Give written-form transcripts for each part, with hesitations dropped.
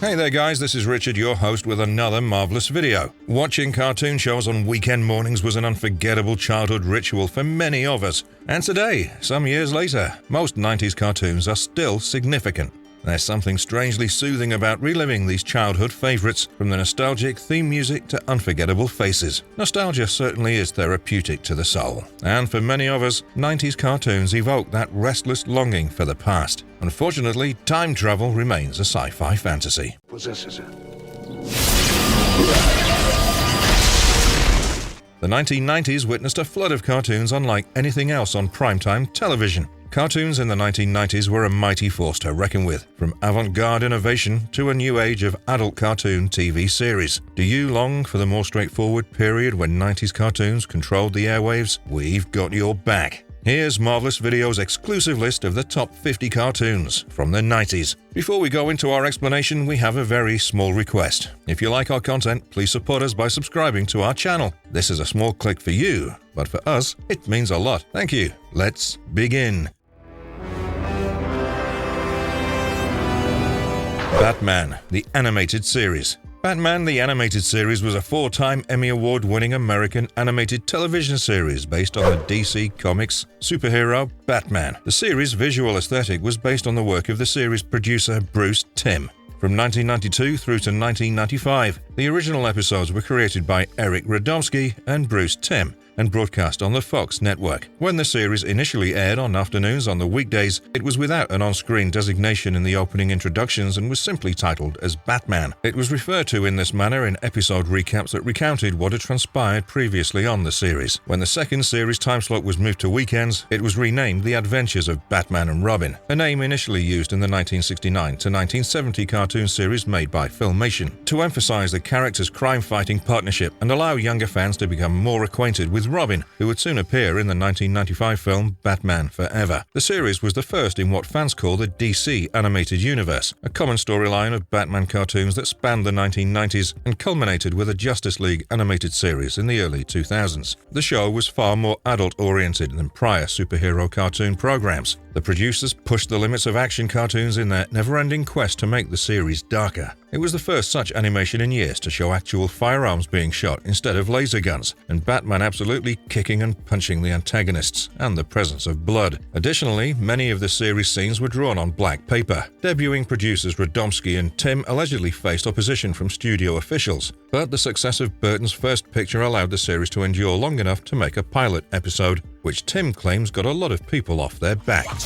Hey there guys, this is Richard, your host with another marvelous video. Watching cartoon shows on weekend mornings was an unforgettable childhood ritual for many of us. And today, some years later, most 90s cartoons are still significant. There's something strangely soothing about reliving these childhood favorites, from the nostalgic theme music to unforgettable faces. Nostalgia certainly is therapeutic to the soul. And for many of us, 90s cartoons evoke that restless longing for the past. Unfortunately, time travel remains a sci-fi fantasy. Possesses it. The 1990s witnessed a flood of cartoons unlike anything else on primetime television. Cartoons in the 1990s were a mighty force to reckon with, from avant-garde innovation to a new age of adult cartoon TV series. Do you long for the more straightforward period when 90s cartoons controlled the airwaves? We've got your back. Here's Marvelous Video's exclusive list of the top 50 cartoons from the 90s. Before we go into our explanation, we have a very small request. If you like our content, please support us by subscribing to our channel. This is a small click for you, but for us, it means a lot. Thank you. Let's begin. Batman, the Animated Series. Batman, the Animated Series was a 4-time Emmy Award-winning American animated television series based on the DC Comics superhero Batman. The series' visual aesthetic was based on the work of the series producer Bruce Timm. From 1992 through to 1995, the original episodes were created by Eric Radomski and Bruce Timm and broadcast on the Fox network. When the series initially aired on afternoons on the weekdays, it was without an on-screen designation in the opening introductions and was simply titled as Batman. It was referred to in this manner in episode recaps that recounted what had transpired previously on the series. When the second series time slot was moved to weekends, it was renamed The Adventures of Batman and Robin, a name initially used in the 1969 to 1970 cartoon series made by Filmation, to emphasize the characters' crime-fighting partnership and allow younger fans to become more acquainted with Robin, who would soon appear in the 1995 film Batman Forever. The series was the first in what fans call the DC Animated Universe, a common storyline of Batman cartoons that spanned the 1990s and culminated with a Justice League animated series in the early 2000s. The show was far more adult-oriented than prior superhero cartoon programs. The producers pushed the limits of action cartoons in their never-ending quest to make the series darker. It was the first such animation in years to show actual firearms being shot instead of laser guns, and Batman absolutely kicking and punching the antagonists, and the presence of blood. Additionally, many of the series scenes were drawn on black paper. Debuting producers Radomski and Timm allegedly faced opposition from studio officials, but the success of Burton's first picture allowed the series to endure long enough to make a pilot episode, which Timm claims got a lot of people off their backs.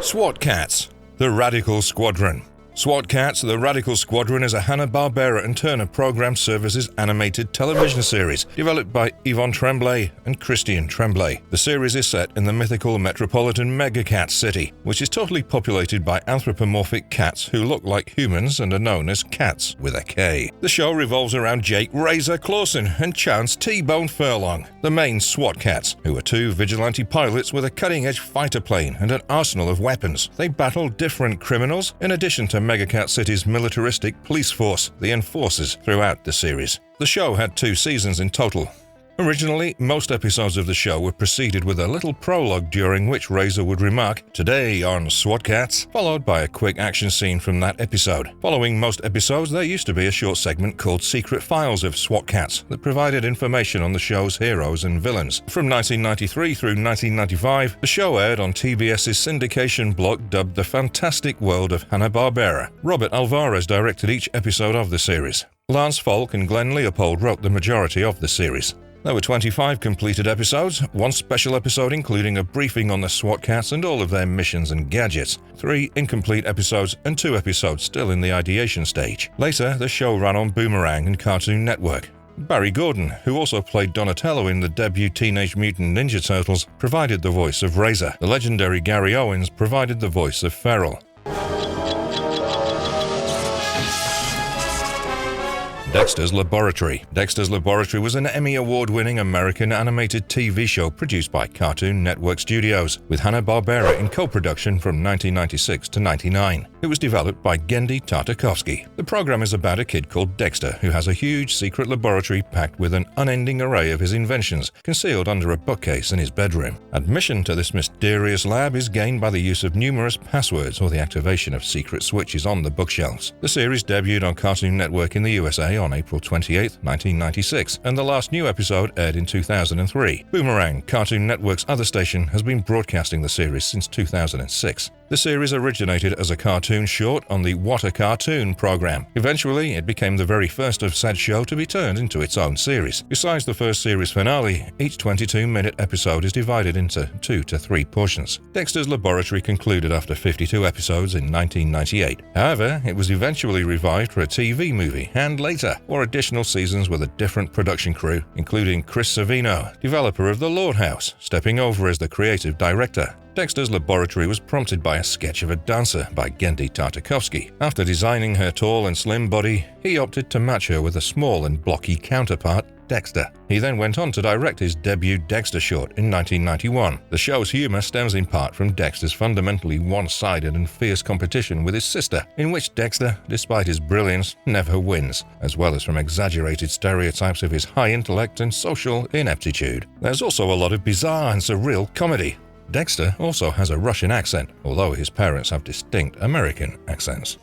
SWAT Cats, the Radical Squadron. SWAT Cats, the Radical Squadron is a Hanna-Barbera and Turner Programmed Services animated television series developed by Yvonne Tremblay and Christian Tremblay. The series is set in the mythical metropolitan Mega Cat City, which is totally populated by anthropomorphic cats who look like humans and are known as Cats with a K. The show revolves around Jake Razor Clawson and Chance T-Bone Furlong, the main SWAT Cats, who are two vigilante pilots with a cutting-edge fighter plane and an arsenal of weapons. They battle different criminals in addition to Mega Cat City's militaristic police force, the Enforcers, throughout the series. The show had 2 seasons in total. Originally, most episodes of the show were preceded with a little prologue during which Razor would remark, "Today on SWAT Cats," followed by a quick action scene from that episode. Following most episodes, there used to be a short segment called Secret Files of SWAT Cats that provided information on the show's heroes and villains. From 1993 through 1995, the show aired on TBS's syndication block dubbed The Fantastic World of Hanna-Barbera. Robert Alvarez directed each episode of the series. Lance Falk and Glenn Leopold wrote the majority of the series. There were 25 completed episodes, 1 special episode including a briefing on the SWAT Cats and all of their missions and gadgets, 3 incomplete episodes, and 2 episodes still in the ideation stage. Later, the show ran on Boomerang and Cartoon Network. Barry Gordon, who also played Donatello in the debut Teenage Mutant Ninja Turtles, provided the voice of Razor. The legendary Gary Owens provided the voice of Feral. Dexters Laboratory. Dexters Laboratory was an Emmy Award-winning American animated TV show produced by Cartoon Network Studios, with Hanna-Barbera in co-production from 1996 to 99. It was developed by Genndy Tartakovsky. The program is about a kid called Dexter who has a huge secret laboratory packed with an unending array of his inventions concealed under a bookcase in his bedroom. Admission to this mysterious lab is gained by the use of numerous passwords or the activation of secret switches on the bookshelves. The series debuted on Cartoon Network in the USA on April 28, 1996, and the last new episode aired in 2003. Boomerang, Cartoon Network's other station, has been broadcasting the series since 2006. The series originated as a cartoon short on the What a Cartoon program. Eventually, it became the very first of said show to be turned into its own series. Besides the first series finale, each 22-minute episode is divided into 2 to 3 portions. Dexter's Laboratory concluded after 52 episodes in 1998. However, it was eventually revived for a TV movie, and later, 4 additional seasons with a different production crew, including Chris Savino, developer of The Lord House, stepping over as the creative director. Dexter's Laboratory was prompted by a sketch of a dancer by Genndy Tartakovsky. After designing her tall and slim body, he opted to match her with a small and blocky counterpart, Dexter. He then went on to direct his debut Dexter short in 1991. The show's humor stems in part from Dexter's fundamentally one-sided and fierce competition with his sister, in which Dexter, despite his brilliance, never wins, as well as from exaggerated stereotypes of his high intellect and social ineptitude. There's also a lot of bizarre and surreal comedy. Dexter also has a Russian accent, although his parents have distinct American accents.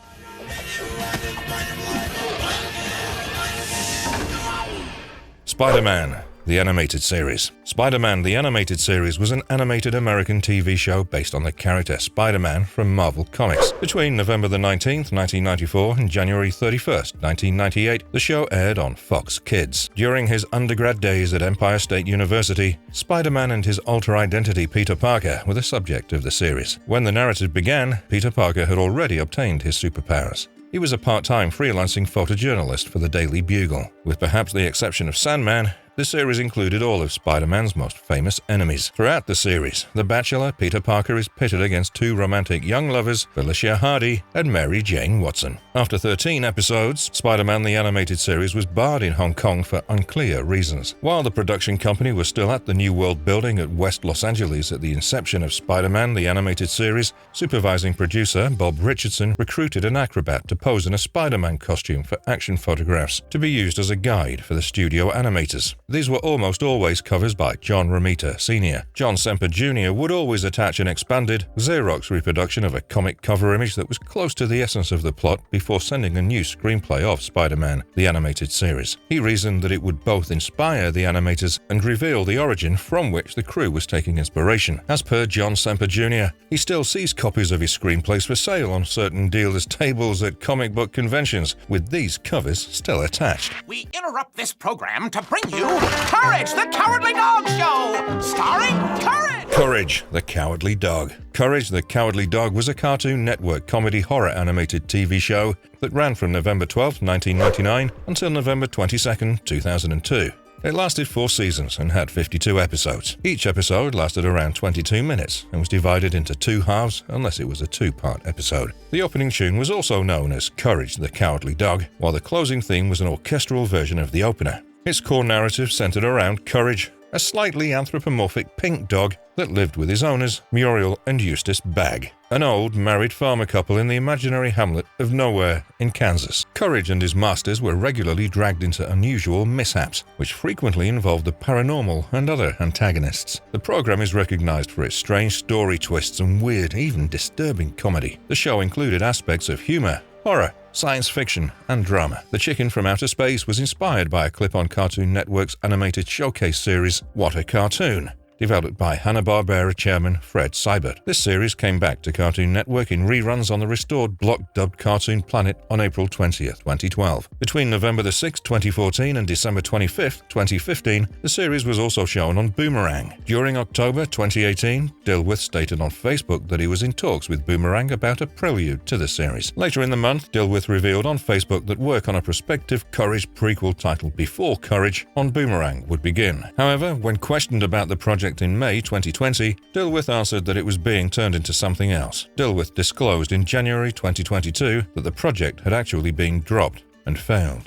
Spiderman, the animated series. Spiderman, the animated series, was an animated American TV show based on the character Spider-Man from Marvel Comics. Between November 19, 1994 and January 31, 1998, the show aired on Fox Kids. During his undergrad days at Empire State University, Spider-Man and his alter identity Peter Parker were the subject of the series. When the narrative began, Peter Parker had already obtained his superpowers. He was a part-time freelancing photojournalist for the Daily Bugle. With perhaps the exception of Sandman, the series included all of Spider-Man's most famous enemies. Throughout the series, the bachelor Peter Parker is pitted against 2 romantic young lovers, Felicia Hardy and Mary Jane Watson. After 13 episodes, Spider-Man the animated series was barred in Hong Kong for unclear reasons. While the production company was still at the New World building at West Los Angeles at the inception of Spider-Man the animated series, supervising producer Bob Richardson recruited an acrobat to pose in a Spider-Man costume for action photographs to be used as a guide for the studio animators. These were almost always covers by John Romita Sr. John Semper Jr. would always attach an expanded, Xerox reproduction of a comic cover image that was close to the essence of the plot before sending a new screenplay of Spider-Man, the animated series. He reasoned that it would both inspire the animators and reveal the origin from which the crew was taking inspiration. As per John Semper Jr., he still sees copies of his screenplays for sale on certain dealers' tables at comic book conventions, with these covers still attached. We interrupt this program to bring you Courage, the Cowardly Dog Show, starring Courage! Courage, the Cowardly Dog. Courage, the Cowardly Dog was a Cartoon Network comedy horror animated TV show that ran from November 12, 1999 until November 22, 2002. It lasted 4 seasons and had 52 episodes. Each episode lasted around 22 minutes and was divided into 2 halves unless it was a 2-part episode. The opening tune was also known as Courage, the Cowardly Dog, while the closing theme was an orchestral version of the opener. Its core narrative centered around Courage, a slightly anthropomorphic pink dog that lived with his owners, Muriel and Eustace Bagg, an old married farmer couple in the imaginary hamlet of Nowhere in Kansas. Courage and his masters were regularly dragged into unusual mishaps, which frequently involved the paranormal and other antagonists. The program is recognized for its strange story twists and weird, even disturbing comedy. The show included aspects of humor, horror, science fiction, and drama. The Chicken from Outer Space was inspired by a clip on Cartoon Network's animated showcase series, What a Cartoon, developed by Hanna-Barbera chairman Fred Seibert. This series came back to Cartoon Network in reruns on the restored block-dubbed Cartoon Planet on April 20, 2012. Between November 6, 2014 and December 25, 2015, the series was also shown on Boomerang. During October 2018, Dilworth stated on Facebook that he was in talks with Boomerang about a prelude to the series. Later in the month, Dilworth revealed on Facebook that work on a prospective Courage prequel titled Before Courage on Boomerang would begin. However, when questioned about the project in May 2020, Dilworth answered that it was being turned into something else. Dilworth disclosed in January 2022 that the project had actually been dropped and failed.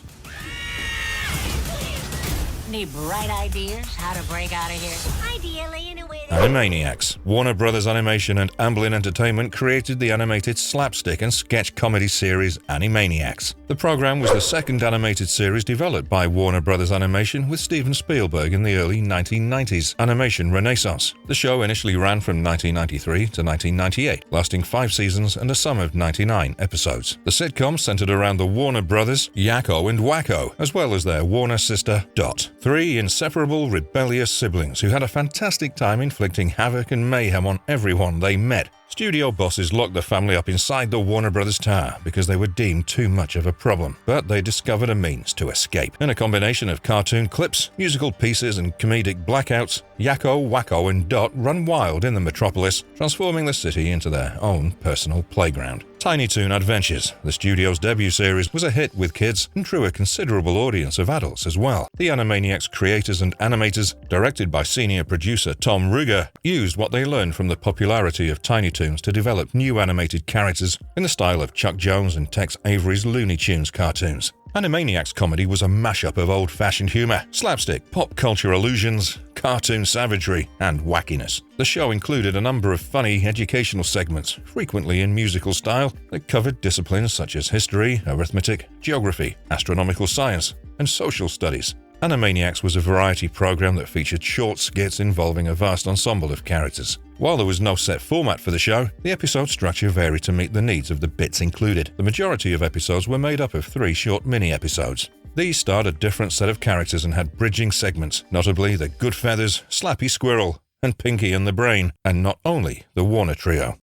Any bright ideas how to break out of here? Ideally, in a way that... Animaniacs. Warner Brothers Animation and Amblin Entertainment created the animated slapstick and sketch comedy series Animaniacs. The program was the second animated series developed by Warner Brothers Animation with Steven Spielberg in the early 1990s animation renaissance. The show initially ran from 1993 to 1998, lasting 5 seasons and a sum of 99 episodes. The sitcom centered around the Warner brothers, Yakko and Wacko, as well as their Warner sister, Dot. 3 inseparable, rebellious siblings who had a fantastic time inflicting havoc and mayhem on everyone they met. Studio bosses locked the family up inside the Warner Brothers tower because they were deemed too much of a problem, but they discovered a means to escape. In a combination of cartoon clips, musical pieces, and comedic blackouts, Yakko, Wacko, and Dot run wild in the metropolis, transforming the city into their own personal playground. Tiny Toon Adventures, the studio's debut series, was a hit with kids and drew a considerable audience of adults as well. The Animaniacs creators and animators, directed by senior producer Tom Ruegger, used what they learned from the popularity of Tiny Toons to develop new animated characters in the style of Chuck Jones and Tex Avery's Looney Tunes cartoons. Animaniacs comedy was a mashup of old-fashioned humor, slapstick, pop culture allusions, cartoon savagery, and wackiness. The show included a number of funny educational segments, frequently in musical style, that covered disciplines such as history, arithmetic, geography, astronomical science, and social studies. Animaniacs was a variety program that featured short skits involving a vast ensemble of characters. While there was no set format for the show, the episode structure varied to meet the needs of the bits included. The majority of episodes were made up of 3 short mini-episodes. These starred a different set of characters and had bridging segments, notably the Good Feathers, Slappy Squirrel, and Pinky and the Brain, and not only the Warner Trio.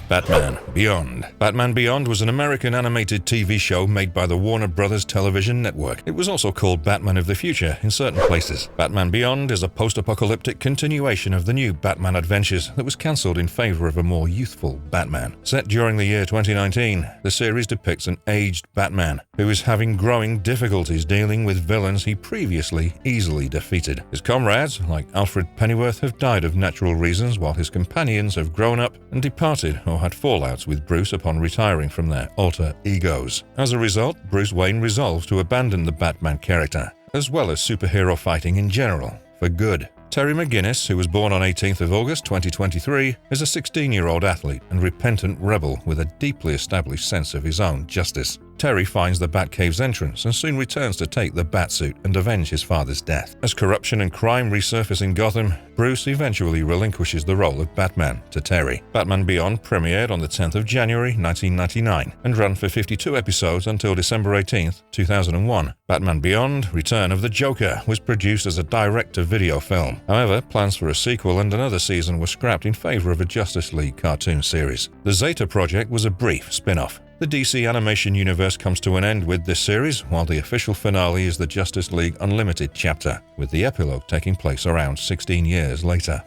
Batman Beyond. Batman Beyond was an American animated TV show made by the Warner Brothers television network. It was also called Batman of the Future in certain places. Batman Beyond is a post-apocalyptic continuation of the new Batman Adventures that was cancelled in favor of a more youthful Batman. Set during the year 2019, the series depicts an aged Batman who is having growing difficulties dealing with villains he previously easily defeated. His comrades, like Alfred Pennyworth, have died of natural reasons, while his companions have grown up and departed or had fallouts with Bruce upon retiring from their alter egos. As a result, Bruce Wayne resolves to abandon the Batman character, as well as superhero fighting in general, for good. Terry McGinnis, who was born on 18th of August 2023, is a 16-year-old athlete and repentant rebel with a deeply established sense of his own justice. Terry finds the Batcave's entrance and soon returns to take the Batsuit and avenge his father's death. As corruption and crime resurface in Gotham, Bruce eventually relinquishes the role of Batman to Terry. Batman Beyond premiered on the 10th of January 1999 and ran for 52 episodes until December 18th, 2001. Batman Beyond: Return of the Joker was produced as a direct-to-video film. However, plans for a sequel and another season were scrapped in favor of a Justice League cartoon series. The Zeta Project was a brief spin-off. The DC animation universe comes to an end with this series, while the official finale is the Justice League Unlimited chapter, with the epilogue taking place around 16 years later.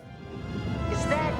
Is that...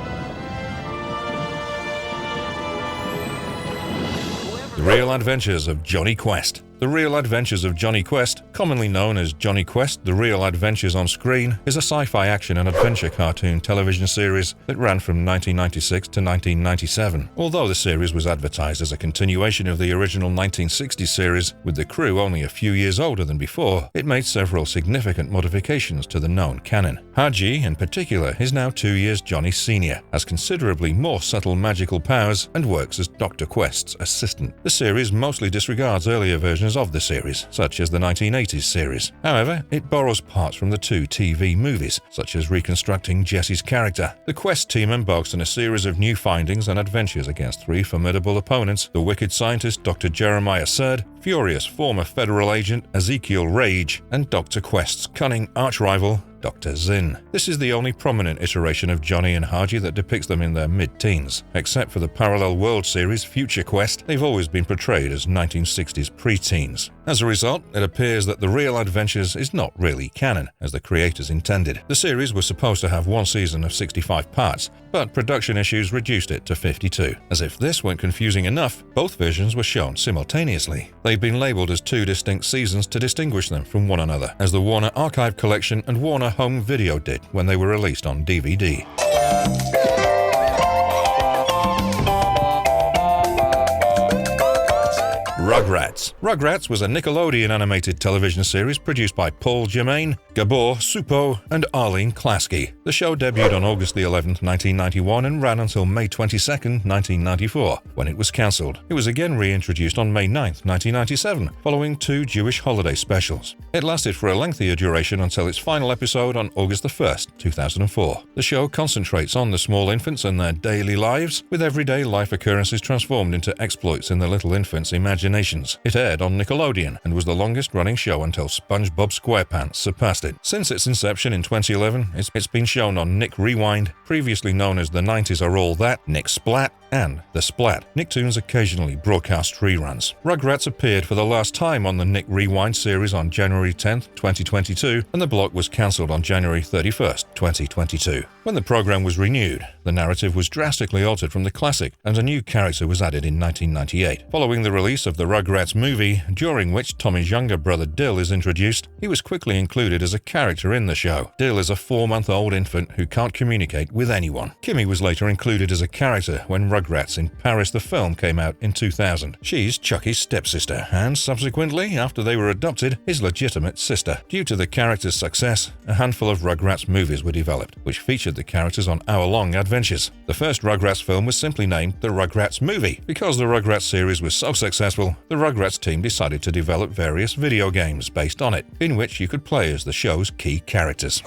The Real Adventures of Johnny Quest. The Real Adventures of Johnny Quest, commonly known as Johnny Quest: The Real Adventures on Screen, is a sci-fi action and adventure cartoon television series that ran from 1996 to 1997. Although the series was advertised as a continuation of the original 1960s series, with the crew only a few years older than before, it made several significant modifications to the known canon. Hedgy, in particular, is now 2 years Johnny's senior, has considerably more subtle magical powers, and works as Dr. Quest's assistant. The series mostly disregards earlier versions of the series, such as the 1980s series. However, it borrows parts from the 2 TV movies, such as reconstructing Jesse's character. The Quest team embarks on a series of new findings and adventures against 3 formidable opponents: the wicked scientist Dr. Jeremiah Surd, furious former federal agent Ezekiel Rage, and Dr. Quest's cunning arch-rival Dr. Zinn. This is the only prominent iteration of Johnny and Hedgy that depicts them in their mid-teens. Except for the parallel world series Future Quest, they've always been portrayed as 1960s preteens. As a result, it appears that The Real Adventures is not really canon, as the creators intended. The series was supposed to have 1 season of 65 parts, but production issues reduced it to 52. As if this weren't confusing enough, both versions were shown simultaneously. They've been labeled as 2 distinct seasons to distinguish them from one another, as the Warner Archive Collection and Warner Home Video did when they were released on DVD. Rugrats. Rugrats was a Nickelodeon animated television series produced by Paul Germain, Gabor Supo, and Arlene Klasky. The show debuted on August 11, 1991 and ran until May 22, 1994, when it was cancelled. It was again reintroduced on May 9, 1997, following 2 Jewish holiday specials. It lasted for a lengthier duration until its final episode on August 1, 2004. The show concentrates on the small infants and their daily lives, with everyday life occurrences transformed into exploits in the little infants' imaginations. It aired on Nickelodeon and was the longest-running show until SpongeBob SquarePants surpassed it. Since its inception in 2011, it's been shown on Nick Rewind, previously known as the 90's Are All That, Nick Splat, and The Splat. Nicktoons occasionally broadcast reruns. Rugrats appeared for the last time on the Nick Rewind series on January 10, 2022, and the block was cancelled on January 31, 2022. When the program was renewed, the narrative was drastically altered from the classic, and a new character was added in 1998. Following the release of the Rugrats movie, during which Tommy's younger brother Dill is introduced, he was quickly included as a character in the show. Dill is a 4-month-old infant who can't communicate with anyone. Kimmy was later included as a character when Rugrats in Paris the film came out in 2000. She's Chucky's stepsister, and subsequently, after they were adopted, his legitimate sister. Due to the character's success, a handful of Rugrats movies were developed, which featured the characters on hour-long adventures. The first Rugrats film was simply named the Rugrats Movie. Because the Rugrats series was so successful, the Rugrats team decided to develop various video games based on it, in which you could play as the show's key characters.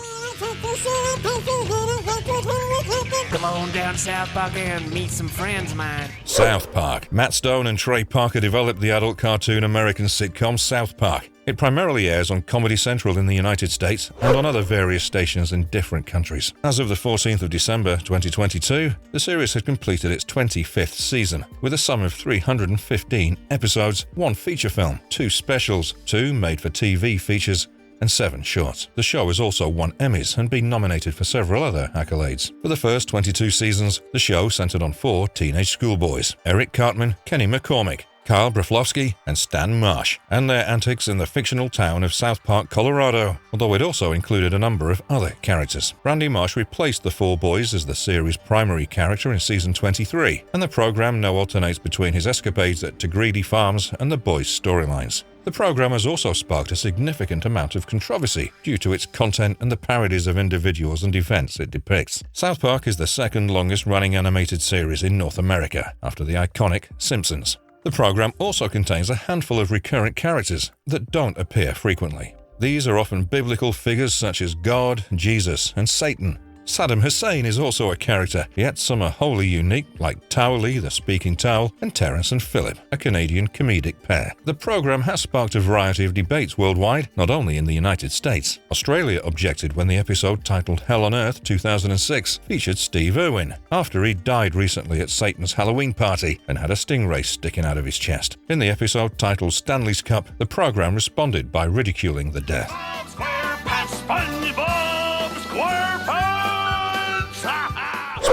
Come on down South Park and meet some friends of mine. South Park. Matt Stone and Trey Parker developed the adult cartoon American sitcom South Park. It primarily airs on Comedy Central in the United States and on other various stations in different countries. As of the 14th of December 2022, the series had completed its 25th season, with a sum of 315 episodes, 1 feature film, 2 specials, 2 made-for-TV features, and 7 shorts. The show has also won Emmys and been nominated for several other accolades. For the first 22 seasons, the show centered on 4 teenage schoolboys: Eric Cartman, Kenny McCormick, Kyle Broflovsky, and Stan Marsh, and their antics in the fictional town of South Park, Colorado, although it also included a number of other characters. Randy Marsh replaced the 4 boys as the series' primary character in season 23, and the program now alternates between his escapades at Tagridi Farms and the boys' storylines. The program has also sparked a significant amount of controversy due to its content and the parodies of individuals and events it depicts. South Park is the second longest-running animated series in North America, after the iconic Simpsons. The program also contains a handful of recurrent characters that don't appear frequently. These are often biblical figures such as God, Jesus, and Satan. Saddam Hussein is also a character, yet some are wholly unique, like Towelie, the Speaking Towel, and Terrence and Phillip, a Canadian comedic pair. The program has sparked a variety of debates worldwide, not only in the United States. Australia objected when the episode titled Hell on Earth 2006 featured Steve Irwin, after he died recently at Satan's Halloween party and had a stingray sticking out of his chest. In the episode titled Stanley's Cup, the program responded by ridiculing the death.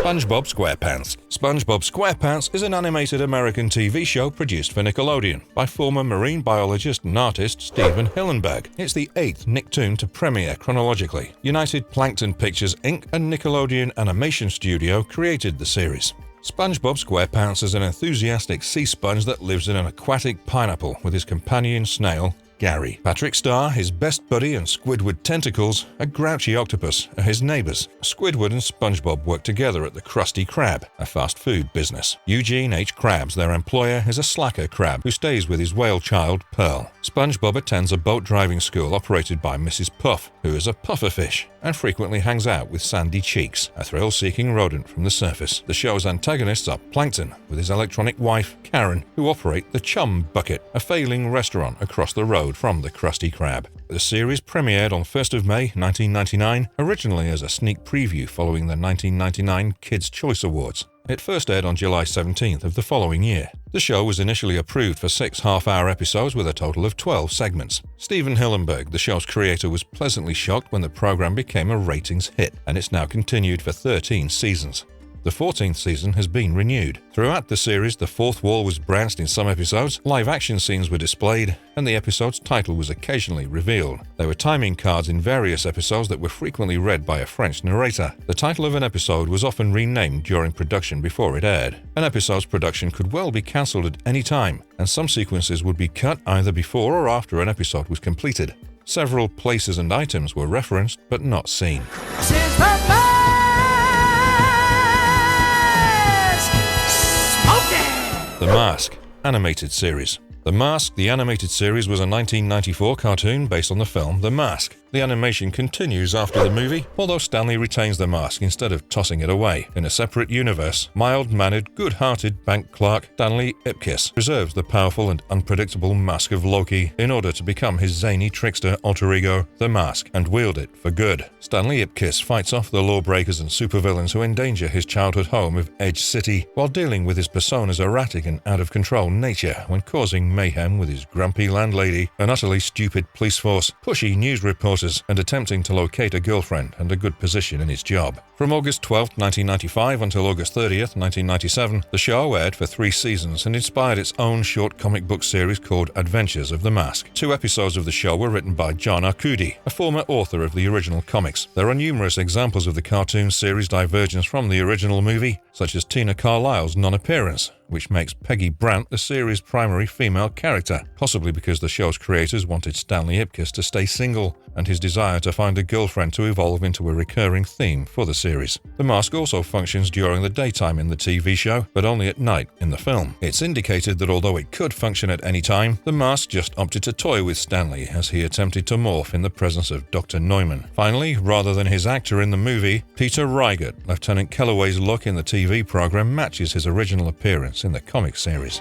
SpongeBob SquarePants. SpongeBob SquarePants is an animated American TV show produced for Nickelodeon by former marine biologist and artist Steven Hillenburg. It's the 8th Nicktoon to premiere chronologically. United Plankton Pictures Inc. and Nickelodeon Animation Studio created the series. SpongeBob SquarePants is an enthusiastic sea sponge that lives in an aquatic pineapple with his companion snail, Gary. Patrick Star, his best buddy, and Squidward Tentacles, a grouchy octopus, are his neighbors. Squidward and SpongeBob work together at the Krusty Krab, a fast food business. Eugene H. Krabs, their employer, is a slacker crab who stays with his whale child, Pearl. SpongeBob attends a boat driving school operated by Mrs. Puff, who is a pufferfish, and frequently hangs out with Sandy Cheeks, a thrill-seeking rodent from the surface. The show's antagonists are Plankton, with his electronic wife, Karen, who operate the Chum Bucket, a failing restaurant across the road from the Krusty Krab. The series premiered on 1st of May 1999, originally as a sneak preview following the 1999 Kids' Choice Awards. It first aired on July 17th of the following year. The show was initially approved for 6 half-hour episodes with a total of 12 segments. Steven Hillenburg, the show's creator, was pleasantly shocked when the program became a ratings hit, and it's now continued for 13 seasons. The 14th season has been renewed. Throughout the series, the fourth wall was branched in some episodes, live-action scenes were displayed, and the episode's title was occasionally revealed. There were timing cards in various episodes that were frequently read by a French narrator. The title of an episode was often renamed during production before it aired. An episode's production could well be cancelled at any time, and some sequences would be cut either before or after an episode was completed. Several places and items were referenced but not seen. The Mask animated series. The Mask, the animated series, was a 1994 cartoon based on the film The Mask. The animation continues after the movie, although Stanley retains the mask instead of tossing it away. In a separate universe, mild-mannered, good-hearted bank clerk Stanley Ipkiss preserves the powerful and unpredictable mask of Loki in order to become his zany trickster alter ego, the Mask, and wield it for good. Stanley Ipkiss fights off the lawbreakers and supervillains who endanger his childhood home of Edge City, while dealing with his persona's erratic and out-of-control nature when causing mayhem with his grumpy landlady, an utterly stupid police force, pushy news reporters, and attempting to locate a girlfriend and a good position in his job. From August 12, 1995 until August 30, 1997, the show aired for 3 seasons and inspired its own short comic book series called Adventures of the Mask. 2 episodes of the show were written by John Arcudi, a former author of the original comics. There are numerous examples of the cartoon series' divergence from the original movie, such as Tina Carlisle's non-appearance, which makes Peggy Brandt the series' primary female character, possibly because the show's creators wanted Stanley Ipkiss to stay single, and his desire to find a girlfriend to evolve into a recurring theme for the series. The mask also functions during the daytime in the TV show, but only at night in the film. It's indicated that although it could function at any time, the mask just opted to toy with Stanley as he attempted to morph in the presence of Dr. Neumann. Finally, rather than his actor in the movie, Peter Reigert, Lieutenant Kellaway's look in the TV program matches his original appearance in the comic series.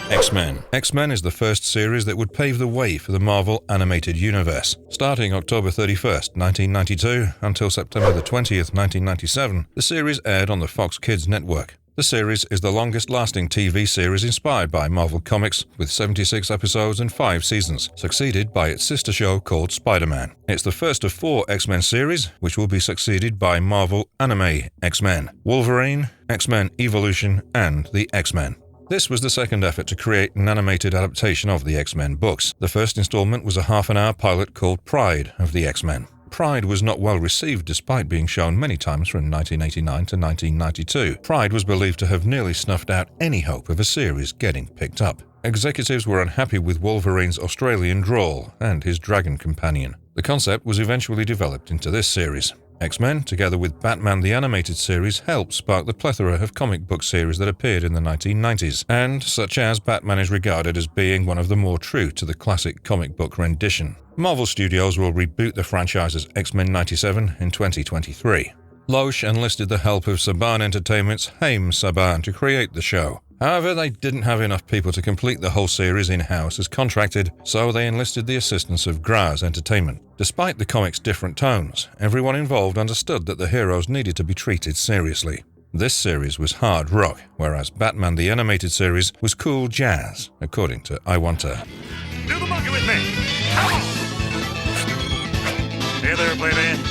X-Men. X-Men is the first series that would pave the way for the Marvel Animated Universe. Starting October 31st, 1992 until September 20th, 1997, the series aired on the Fox Kids network. The series is the longest-lasting TV series inspired by Marvel Comics, with 76 episodes and 5 seasons, succeeded by its sister show called Spiderman. It's the first of 4 X-Men series, which will be succeeded by Marvel Anime X-Men, Wolverine, X-Men Evolution, and the X-Men. This was the second effort to create an animated adaptation of the X-Men books. The first installment was a half-an-hour pilot called Pride of the X-Men. Pride was not well received despite being shown many times from 1989 to 1992. Pride was believed to have nearly snuffed out any hope of a series getting picked up. Executives were unhappy with Wolverine's Australian drawl and his dragon companion. The concept was eventually developed into this series. X-Men, together with Batman the Animated Series, helped spark the plethora of comic book series that appeared in the 1990s, and such as Batman is regarded as being one of the more true to the classic comic book rendition. Marvel Studios will reboot the franchise's X-Men 97 in 2023. Loesch enlisted the help of Saban Entertainment's Haim Saban to create the show. However, they didn't have enough people to complete the whole series in-house as contracted, so they enlisted the assistance of Graz Entertainment. Despite the comic's different tones, everyone involved understood that the heroes needed to be treated seriously. This series was hard rock, whereas Batman the Animated Series was cool jazz, according to I Want to. Do the monkey with me! Come on! Hey there, baby!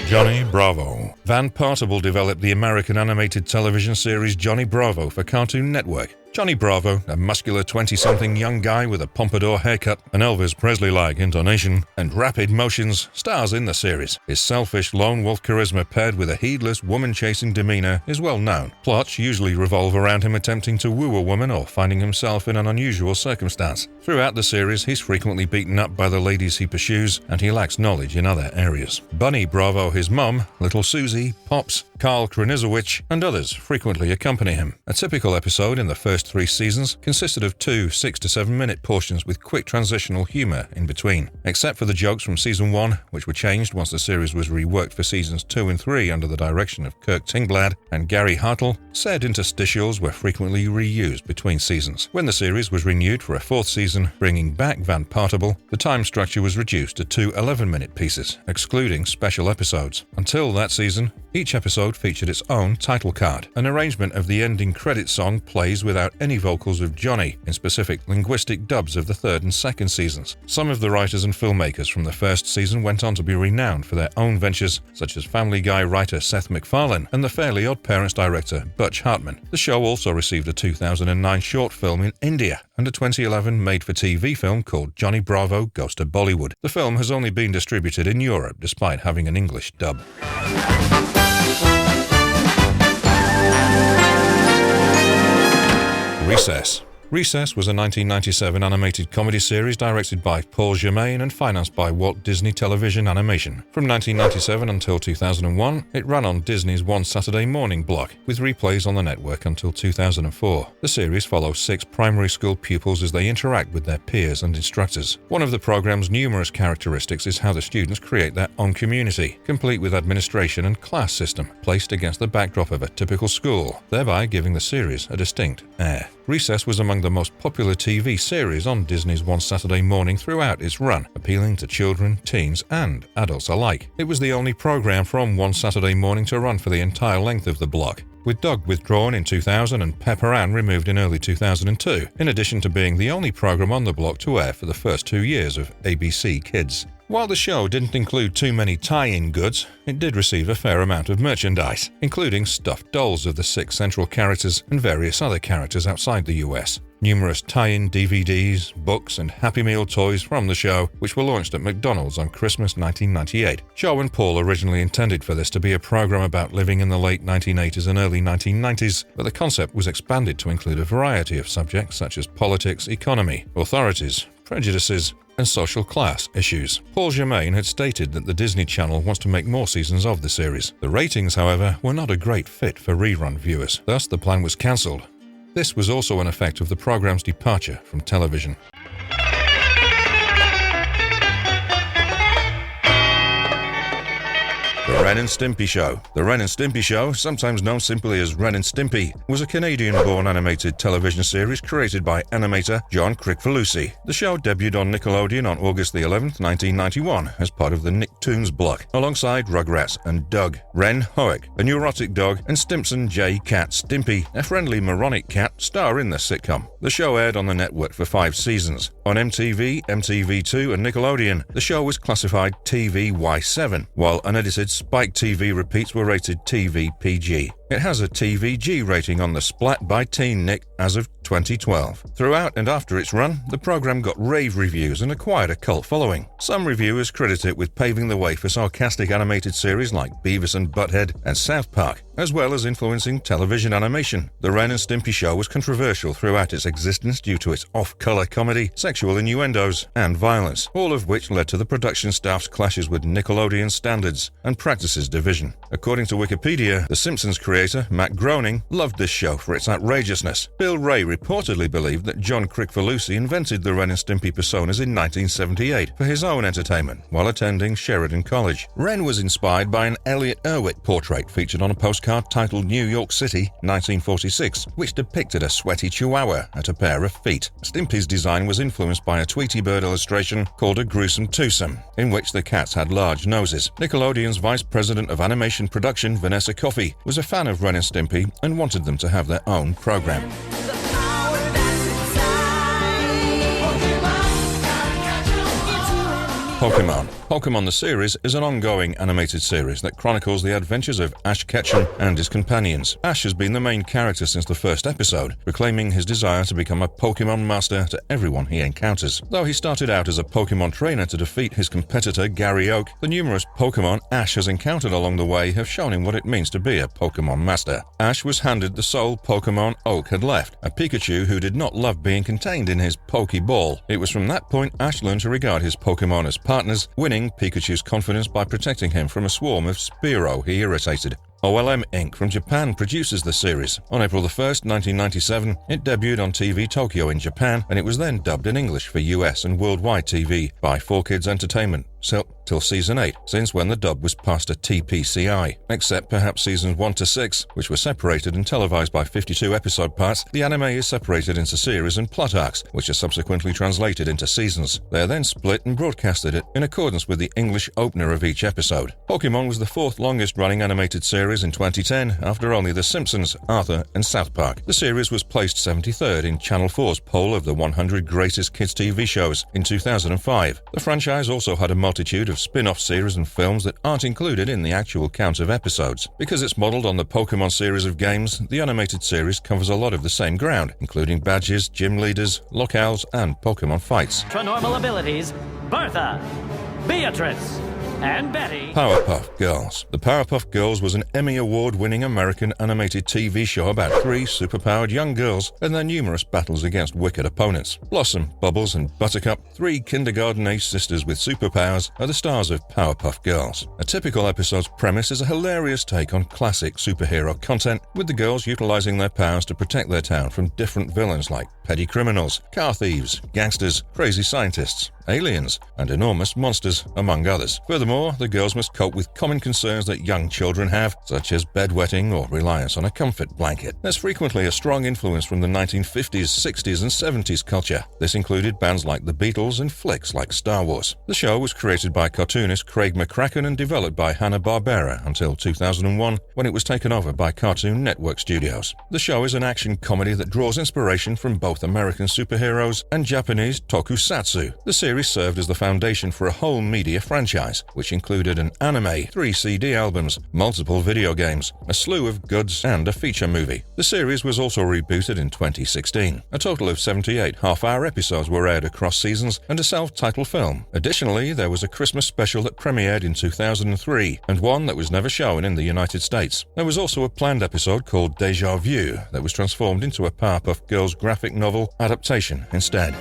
Johnny Bravo. Van Partable developed the American animated television series Johnny Bravo for Cartoon Network. Johnny Bravo, a muscular 20-something young guy with a pompadour haircut, an Elvis Presley-like intonation, and rapid motions, stars in the series. His selfish lone wolf charisma paired with a heedless, woman-chasing demeanor is well known. Plots usually revolve around him attempting to woo a woman or finding himself in an unusual circumstance. Throughout the series, he's frequently beaten up by the ladies he pursues, and he lacks knowledge in other areas. Bunny Bravo, his mum, Little Susie, Pops, Carl Kranizowicz, and others frequently accompany him. A typical episode in the first 3 seasons consisted of 2 6 to 7 minute portions with quick transitional humor in between. Except for the jokes from season 1, which were changed once the series was reworked for seasons 2 and 3 under the direction of Kirk Tingblad and Gary Hartle, said interstitials were frequently reused between seasons. When the series was renewed for a 4th season, bringing back Van Partable, the time structure was reduced to 2 11-minute pieces, excluding special episodes. Until that season, each episode featured its own title card. An arrangement of the ending credits song plays without without any vocals of Johnny in specific linguistic dubs of the third and second seasons. Some of the writers and filmmakers from the first season went on to be renowned for their own ventures, such as Family Guy writer Seth MacFarlane and the Fairly Odd Parents director Butch Hartman. The show also received a 2009 short film in India and a 2011 made-for-TV film called Johnny Bravo Goes to Bollywood. The film has only been distributed in Europe despite having an English dub. Recess. Recess was a 1997 animated comedy series directed by Paul Germain and financed by Walt Disney Television Animation. From 1997 until 2001, it ran on Disney's One Saturday Morning block, with replays on the network until 2004. The series follows 6 primary school pupils as they interact with their peers and instructors. One of the program's numerous characteristics is how the students create their own community, complete with administration and class system, placed against the backdrop of a typical school, thereby giving the series a distinct air. Recess was among the most popular TV series on Disney's One Saturday Morning throughout its run, appealing to children, teens, and adults alike. It was the only program from One Saturday Morning to run for the entire length of the block, with Doug withdrawn in 2000 and Pepper Ann removed in early 2002, in addition to being the only program on the block to air for the first 2 years of ABC Kids. While the show didn't include too many tie-in goods, it did receive a fair amount of merchandise, including stuffed dolls of the 6 central characters and various other characters outside the US. Numerous tie-in DVDs, books, and Happy Meal toys from the show, which were launched at McDonald's on Christmas 1998. Joe and Paul originally intended for this to be a program about living in the late 1980s and early 1990s, but the concept was expanded to include a variety of subjects such as politics, economy, authorities, prejudices, and social class issues. Paul Germain had stated that the Disney Channel wants to make more seasons of the series. The ratings, however, were not a great fit for rerun viewers, thus the plan was cancelled. This was also an effect of the program's departure from television. The Ren and Stimpy Show. The Ren and Stimpy Show, sometimes known simply as Ren and Stimpy, was a Canadian-born animated television series created by animator John Kricfalusi. The show debuted on Nickelodeon on August 11, 1991, as part of the Nicktoons block, alongside Rugrats and Doug, Ren Hoek, a neurotic dog, and Stimpson J. Cat Stimpy, a friendly moronic cat, star in the sitcom. The show aired on the network for 5 seasons. On MTV, MTV2, and Nickelodeon, the show was classified TV Y7, while unedited Spike TV repeats were rated TV PG. It has a TVG rating on the Splat by Teen Nick as of 2012. Throughout and after its run, the program got rave reviews and acquired a cult following. Some reviewers credit it with paving the way for sarcastic animated series like Beavis and Butthead and South Park, as well as influencing television animation. The Ren and Stimpy Show was controversial throughout its existence due to its off-color comedy, sexual innuendos, and violence, all of which led to the production staff's clashes with Nickelodeon Standards and Practices Division. According to Wikipedia, The Simpsons creator Matt Groening loved this show for its outrageousness. Bill Ray reportedly believed that John Kricfalusi invented the Ren and Stimpy personas in 1978 for his own entertainment while attending Sheridan College. Ren was inspired by an Elliot Erwitt portrait featured on a postcard titled New York City, 1946, which depicted a sweaty chihuahua at a pair of feet. Stimpy's design was influenced by a Tweety Bird illustration called A Gruesome Twosome, in which the cats had large noses. Nickelodeon's Vice President of Animation Production, Vanessa Coffey, was a fan of Ren and Stimpy and wanted them to have their own program. Pokemon. Pokemon the series is an ongoing animated series that chronicles the adventures of Ash Ketchum and his companions. Ash has been the main character since the first episode, proclaiming his desire to become a Pokemon master to everyone he encounters. Though he started out as a Pokemon trainer to defeat his competitor Gary Oak, the numerous Pokemon Ash has encountered along the way have shown him what it means to be a Pokemon master. Ash was handed the sole Pokemon Oak had left, a Pikachu who did not love being contained in his Pokeball. It was from that point Ash learned to regard his Pokemon as partners, winning Pikachu's confidence by protecting him from a swarm of Spearow he irritated. OLM Inc. from Japan produces the series. On April 1, 1997, it debuted on TV Tokyo in Japan, and it was then dubbed in English for US and worldwide TV by 4Kids Entertainment, till Season 8, since when the dub was passed to TPCI. Except perhaps Seasons 1 to 6, which were separated and televised by 52 episode parts, the anime is separated into series and plot arcs, which are subsequently translated into seasons. They are then split and broadcasted in accordance with the English opener of each episode. Pokemon was the 4th longest running animated series series in 2010 after only The Simpsons, Arthur, and South Park. The series was placed 73rd in Channel 4's poll of the 100 greatest kids TV shows in 2005. The franchise also had a multitude of spin-off series and films that aren't included in the actual count of episodes. Because it's modeled on the Pokemon series of games, the animated series covers a lot of the same ground, including badges, gym leaders, locales, and Pokemon fights. Normal abilities, Bertha, Beatrice, and Betty. Powerpuff Girls. The Powerpuff Girls was an Emmy Award-winning American animated TV show about 3 superpowered young girls and their numerous battles against wicked opponents. Blossom, Bubbles, and Buttercup, 3 kindergarten-age sisters with superpowers, are the stars of Powerpuff Girls. A typical episode's premise is a hilarious take on classic superhero content, with the girls utilizing their powers to protect their town from different villains like petty criminals, car thieves, gangsters, crazy scientists, aliens, and enormous monsters, among others. Furthermore, the girls must cope with common concerns that young children have, such as bedwetting or reliance on a comfort blanket. There's frequently a strong influence from the 1950s, 60s, and 70s culture. This included bands like the Beatles and flicks like Star Wars. The show was created by cartoonist Craig McCracken and developed by Hanna-Barbera until 2001, when it was taken over by Cartoon Network Studios. The show is an action comedy that draws inspiration from both American superheroes and Japanese tokusatsu. The series served as the foundation for a whole media franchise, which included an anime, 3 CD albums, multiple video games, a slew of goods, and a feature movie. The series was also rebooted in 2016. A total of 78 half-hour episodes were aired across seasons and a self-titled film. Additionally, there was a Christmas special that premiered in 2003 and one that was never shown in the United States. There was also a planned episode called Deja Vu that was transformed into a Powerpuff Girls graphic novel adaptation instead.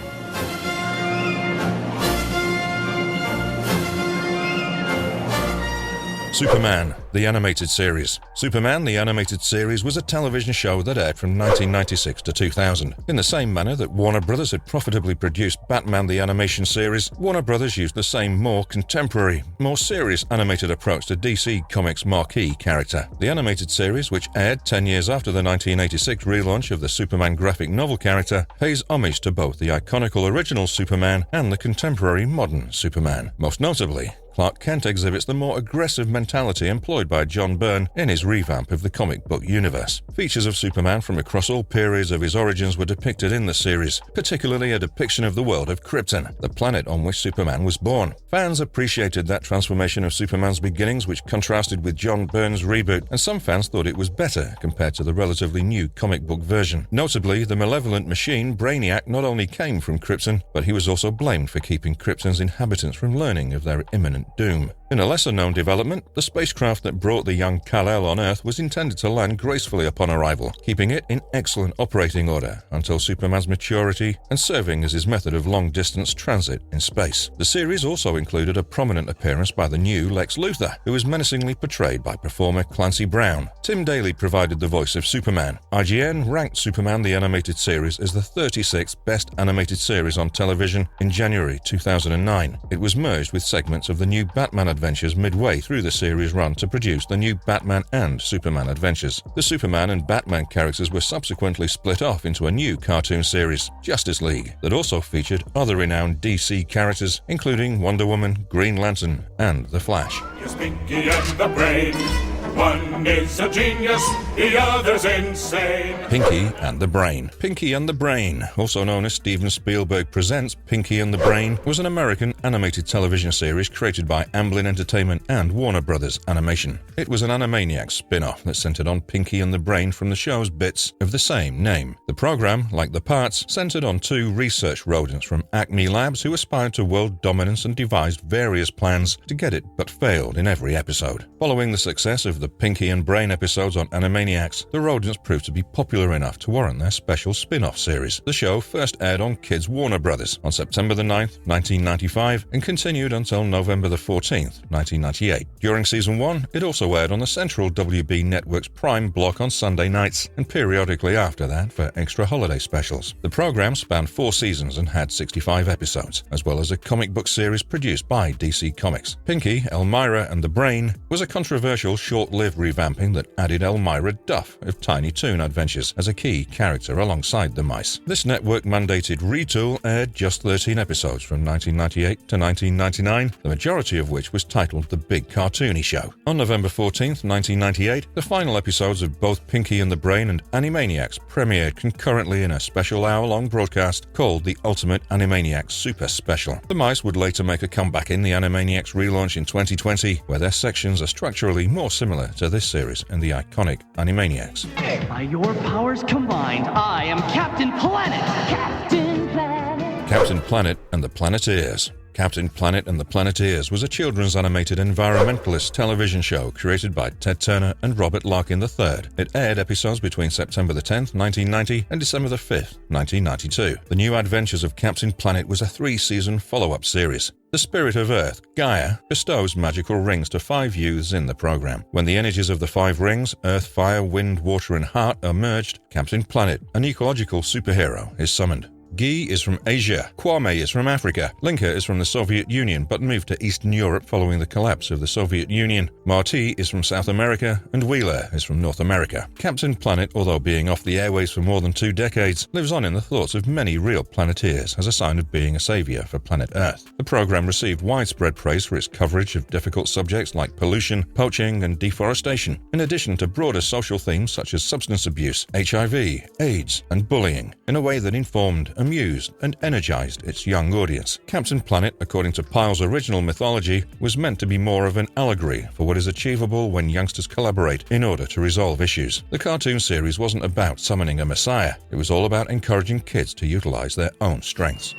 Superman, the animated series. Superman, the animated series was a television show that aired from 1996 to 2000. In the same manner that Warner Brothers had profitably produced Batman the animation series, Warner Brothers used the same more contemporary, more serious animated approach to DC Comics' marquee character. The animated series, which aired 10 years after the 1986 relaunch of the Superman graphic novel character, pays homage to both the iconical original Superman and the contemporary modern Superman. Most notably, Clark Kent exhibits the more aggressive mentality employed by John Byrne in his revamp of the comic book universe. Features of Superman from across all periods of his origins were depicted in the series, particularly a depiction of the world of Krypton, the planet on which Superman was born. Fans appreciated that transformation of Superman's beginnings, which contrasted with John Byrne's reboot, and some fans thought it was better compared to the relatively new comic book version. Notably, the malevolent machine, Brainiac, not only came from Krypton, but he was also blamed for keeping Krypton's inhabitants from learning of their imminent doom. In a lesser-known development, the spacecraft that brought the young Kal-El on Earth was intended to land gracefully upon arrival, keeping it in excellent operating order until Superman's maturity and serving as his method of long-distance transit in space. The series also included a prominent appearance by the new Lex Luthor, who was menacingly portrayed by performer Clancy Brown. Tim Daly provided the voice of Superman. IGN ranked Superman the animated series as the 36th best animated series on television in January 2009. It was merged with segments of the new Batman adventures midway through the series run to produce the new Batman and Superman adventures. The Superman and Batman characters were subsequently split off into a new cartoon series, Justice League, that also featured other renowned DC characters, including Wonder Woman, Green Lantern, and The Flash. Yes, Pinky and the Brain. One is a genius, the other's insane. Pinky and the Brain. Pinky and the Brain, also known as Steven Spielberg Presents Pinky and the Brain, was an American animated television series created by Amblin Entertainment and Warner Brothers Animation. It was an Animaniacs spin-off that centered on Pinky and the Brain from the show's bits of the same name. The program, like the parts, centered on 2 research rodents from Acme Labs who aspired to world dominance and devised various plans to get it but failed in every episode. Following the success of the Pinky and Brain episodes on Animaniacs, the rodents proved to be popular enough to warrant their special spin-off series. The show first aired on Kids Warner Brothers on September 9, 1995, and continued until November 14, 1998. During Season 1, it also aired on the Central WB Network's Prime block on Sunday nights, and periodically after that for extra holiday specials. The program spanned 4 seasons and had 65 episodes, as well as a comic book series produced by DC Comics. Pinky, Elmira, and the Brain was a controversial short short-lived revamping that added Elmira Duff of Tiny Toon Adventures as a key character alongside the mice. This network-mandated retool aired just 13 episodes from 1998 to 1999, the majority of which was titled The Big Cartoony Show. On November 14th, 1998, the final episodes of both Pinky and the Brain and Animaniacs premiered concurrently in a special hour-long broadcast called the Ultimate Animaniacs Super Special. The mice would later make a comeback in the Animaniacs relaunch in 2020, where their sections are structurally more similar to this series and the iconic Animaniacs. By your powers combined, I am Captain Planet! Captain Planet! Captain Planet and the Planeteers. Captain Planet and the Planeteers was a children's animated environmentalist television show created by Ted Turner and Robert Larkin III. It aired episodes between September 10, 1990 and December 5, 1992. The New Adventures of Captain Planet was a 3-season follow-up series. The spirit of Earth, Gaia, bestows magical rings to 5 youths in the program. When the energies of the 5 rings, Earth, Fire, Wind, Water, and Heart, are merged, Captain Planet, an ecological superhero, is summoned. Guy is from Asia, Kwame is from Africa, Linka is from the Soviet Union but moved to Eastern Europe following the collapse of the Soviet Union, Marty is from South America, and Wheeler is from North America. Captain Planet, although being off the airways for more than 2 decades, lives on in the thoughts of many real Planeteers as a sign of being a savior for planet Earth. The program received widespread praise for its coverage of difficult subjects like pollution, poaching, and deforestation, in addition to broader social themes such as substance abuse, HIV, AIDS, and bullying, in a way that informed, amused, and energized its young audience. Captain Planet, according to Pyle's original mythology, was meant to be more of an allegory for what is achievable when youngsters collaborate in order to resolve issues. The cartoon series wasn't about summoning a messiah, it was all about encouraging kids to utilize their own strengths.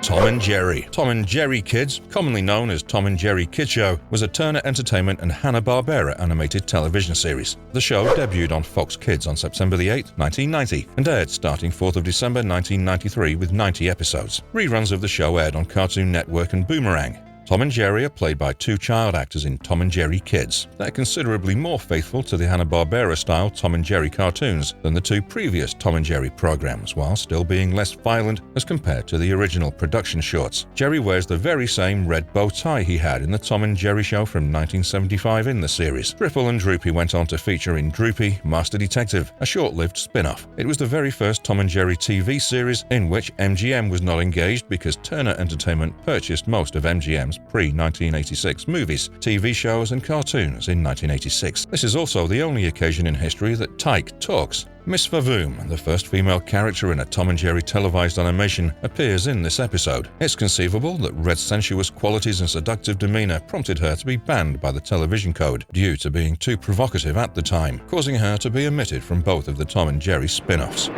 Tom and Jerry. Tom and Jerry Kids, commonly known as Tom and Jerry Kid Show, was a Turner Entertainment and Hanna-Barbera animated television series. The show debuted on Fox Kids on September 8, 1990, and aired starting 4th of December 1993 with 90 episodes. Reruns of the show aired on Cartoon Network and Boomerang. Tom and Jerry are played by 2 child actors in Tom and Jerry Kids. They're considerably more faithful to the Hanna-Barbera-style Tom and Jerry cartoons than the 2 previous Tom and Jerry programs, while still being less violent as compared to the original production shorts. Jerry wears the very same red bow tie he had in the Tom and Jerry Show from 1975 in the series. Ripple and Droopy went on to feature in Droopy, Master Detective, a short-lived spin-off. It was the very first Tom and Jerry TV series in which MGM was not engaged because Turner Entertainment purchased most of MGM's pre-1986 movies, TV shows, and cartoons in 1986. This is also the only occasion in history that Tyke talks. Miss Vavoom, the first female character in a Tom and Jerry televised animation, appears in this episode. It's conceivable that Red's sensuous qualities and seductive demeanor prompted her to be banned by the television code due to being too provocative at the time, causing her to be omitted from both of the Tom and Jerry spin-offs.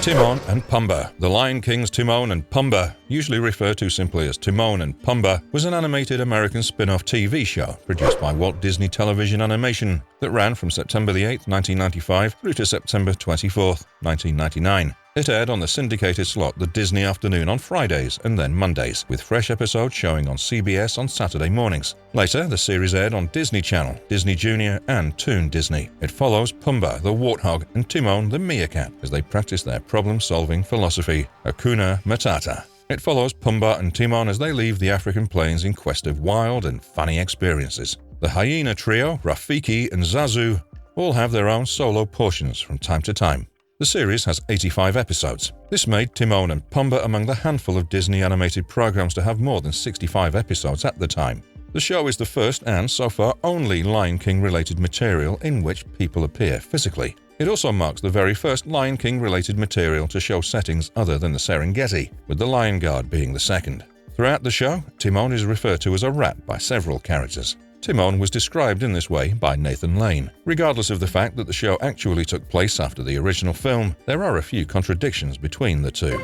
Timon and Pumba. The Lion King's Timon and Pumba, usually referred to simply as Timon and Pumba, was an animated American spin-off TV show produced by Walt Disney Television Animation that ran from September 8, 1995 through to September 24, 1999. It aired on the syndicated slot the Disney afternoon on Fridays and then Mondays, with fresh episodes showing on CBS on Saturday mornings. Later, the series aired on Disney Channel, Disney Junior, and Toon Disney. It follows Pumba the Warthog and Timon the Meerkat as they practice their problem-solving philosophy, Hakuna Matata. It follows Pumba and Timon as they leave the African plains in quest of wild and funny experiences. The hyena trio, Rafiki and Zazu, all have their own solo portions from time to time. The series has 85 episodes. This made Timon and Pumba among the handful of Disney animated programs to have more than 65 episodes at the time. The show is the first and, so far, only Lion King-related material in which people appear physically. It also marks the very first Lion King-related material to show settings other than the Serengeti, with the Lion Guard being the second. Throughout the show, Timon is referred to as a rat by several characters. Timon was described in this way by Nathan Lane. Regardless of the fact that the show actually took place after the original film, there are a few contradictions between the two.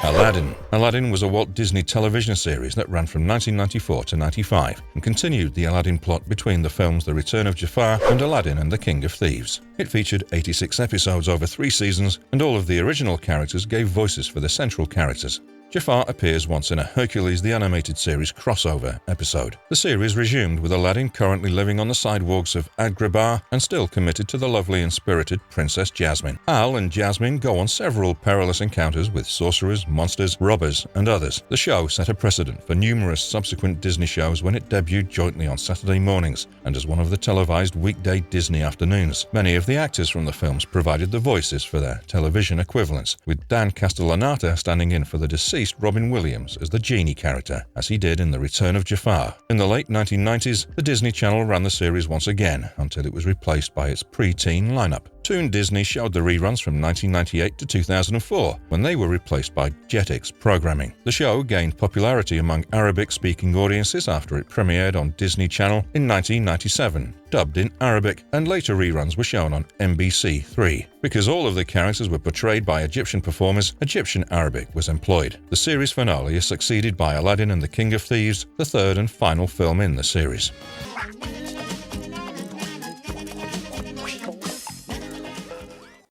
Aladdin. Aladdin was a Walt Disney television series that ran from 1994 to 95 and continued the Aladdin plot between the films The Return of Jafar and Aladdin and the King of Thieves. It featured 86 episodes over 3 seasons, and all of the original characters gave voices for the central characters. Jafar appears once in a Hercules the Animated Series crossover episode. The series resumed with Aladdin currently living on the sidewalks of Agrabah and still committed to the lovely and spirited Princess Jasmine. Al and Jasmine go on several perilous encounters with sorcerers, monsters, robbers, and others. The show set a precedent for numerous subsequent Disney shows when it debuted jointly on Saturday mornings and as one of the televised weekday Disney afternoons. Many of the actors from the films provided the voices for their television equivalents, with Dan Castellaneta standing in for the deceased Robin Williams as the genie character, as he did in The Return of Jafar. In the late 1990s, the Disney Channel ran the series once again until it was replaced by its pre-teen lineup. Toon Disney showed the reruns from 1998 to 2004, when they were replaced by Jetix programming. The show gained popularity among Arabic-speaking audiences after it premiered on Disney Channel in 1997, dubbed in Arabic, and later reruns were shown on MBC3. Because all of the characters were portrayed by Egyptian performers, Egyptian Arabic was employed. The series finale is succeeded by Aladdin and the King of Thieves, the third and final film in the series.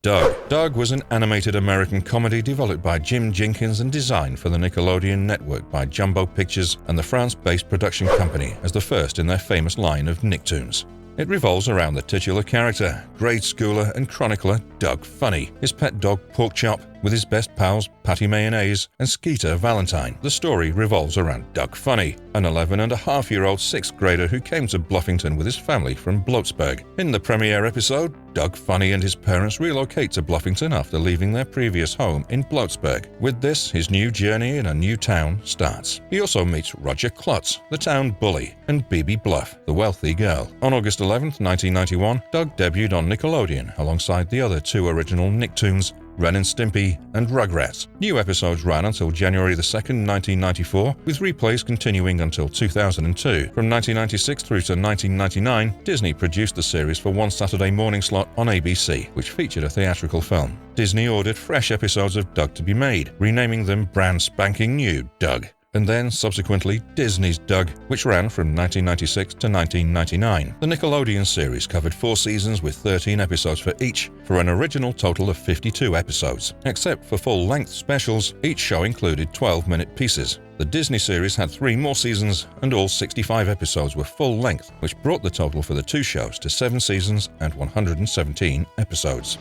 Doug was an animated American comedy developed by Jim Jinkins and designed for the Nickelodeon network by Jumbo Pictures and the France-based production company as the first in their famous line of Nicktoons. It revolves around the titular character, grade schooler and chronicler Doug Funny, his pet dog Porkchop, with his best pals Patty Mayonnaise and Skeeter Valentine. The story revolves around Doug Funny, an 11-and-a-half-year-old sixth grader who came to Bluffington with his family from Bloatsburg. In the premiere episode, Doug Funny and his parents relocate to Bluffington after leaving their previous home in Bloatsburg. With this, his new journey in a new town starts. He also meets Roger Klotz, the town bully, and Bibi Bluff, the wealthy girl. On August 11, 1991, Doug debuted on Nickelodeon alongside the other two original Nicktoons, Ren and Stimpy, and Rugrats. New episodes ran until January 2, 1994, with replays continuing until 2002. From 1996 through to 1999, Disney produced the series for one Saturday morning slot on ABC, which featured a theatrical film. Disney ordered fresh episodes of Doug to be made, renaming them brand spanking new Doug, and then subsequently Disney's Doug, which ran from 1996 to 1999. The Nickelodeon series covered 4 seasons with 13 episodes for each, for an original total of 52 episodes. Except for full-length specials, each show included 12-minute pieces. The Disney series had 3 more seasons, and all 65 episodes were full-length, which brought the total for the 2 shows to 7 seasons and 117 episodes.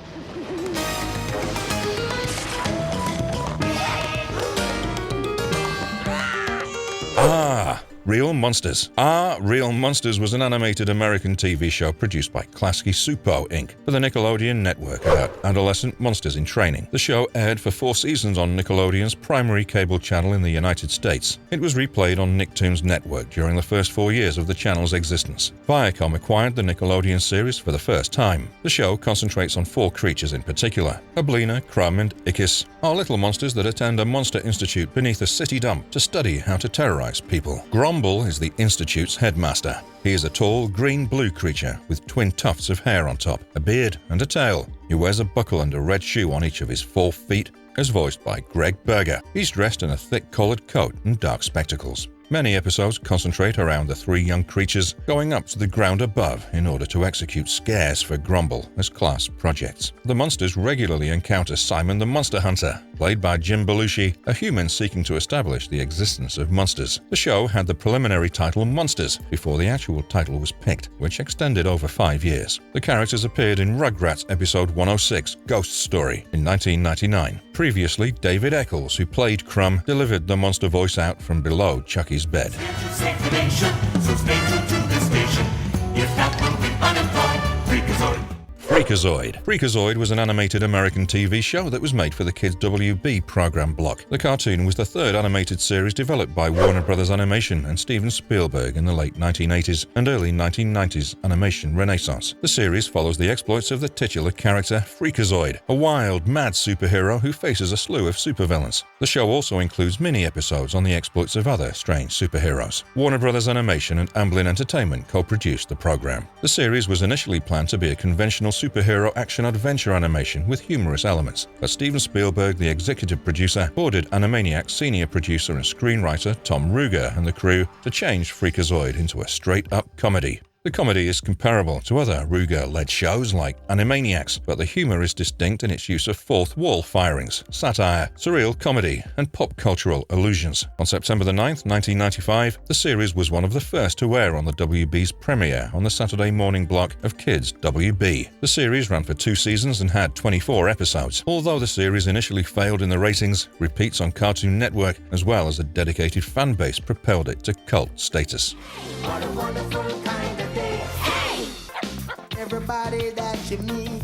Real Monsters. Real Monsters was an animated American TV show produced by Klasky Supo, Inc. for the Nickelodeon network about adolescent monsters in training. The show aired for 4 seasons on Nickelodeon's primary cable channel in the United States. It was replayed on Nicktoons Network during the first 4 years of the channel's existence. Viacom acquired the Nickelodeon series for the first time. The show concentrates on 4 creatures in particular. Oblina, Crumb, and Ickis are little monsters that attend a monster institute beneath a city dump to study how to terrorize people. Grumble is the institute's headmaster. He is a tall, green-blue creature with twin tufts of hair on top, a beard, and a tail. He wears a buckle and a red shoe on each of his 4 feet, as voiced by Greg Berger. He's dressed in a thick collared coat and dark spectacles. Many episodes concentrate around the 3 young creatures going up to the ground above in order to execute scares for Grumble as class projects. The monsters regularly encounter Simon the Monster Hunter, played by Jim Belushi, a human seeking to establish the existence of monsters. The show had the preliminary title Monsters before the actual title was picked, which extended over 5 years. The characters appeared in Rugrats episode 106, Ghost Story, in 1999. Previously, David Eccles, who played Crumb, delivered the monster voice out from below Chucky's bed. Freakazoid. Freakazoid was an animated American TV show that was made for the Kids WB program block. The cartoon was the 3rd animated series developed by Warner Bros. Animation and Steven Spielberg in the late 1980s and early 1990s animation renaissance. The series follows the exploits of the titular character Freakazoid, a wild, mad superhero who faces a slew of supervillains. The show also includes mini-episodes on the exploits of other strange superheroes. Warner Bros. Animation and Amblin Entertainment co-produced the program. The series was initially planned to be a conventional superhero action-adventure animation with humorous elements, but Steven Spielberg, the executive producer, ordered Animaniacs senior producer and screenwriter Tom Ruegger and the crew to change Freakazoid into a straight-up comedy. The The comedy is comparable to other Ruger-led shows like Animaniacs, but the humor is distinct in its use of fourth-wall firings, satire, surreal comedy, and pop cultural allusions. On September 9th, 1995, the series was one of the first to air on the WB's premiere on the Saturday morning block of Kids WB. The series ran for 2 seasons and had 24 episodes. Although the series initially failed in the ratings, repeats on Cartoon Network as well as a dedicated fan base propelled it to cult status. What a wonderful kind of day. Hey! Everybody that you meet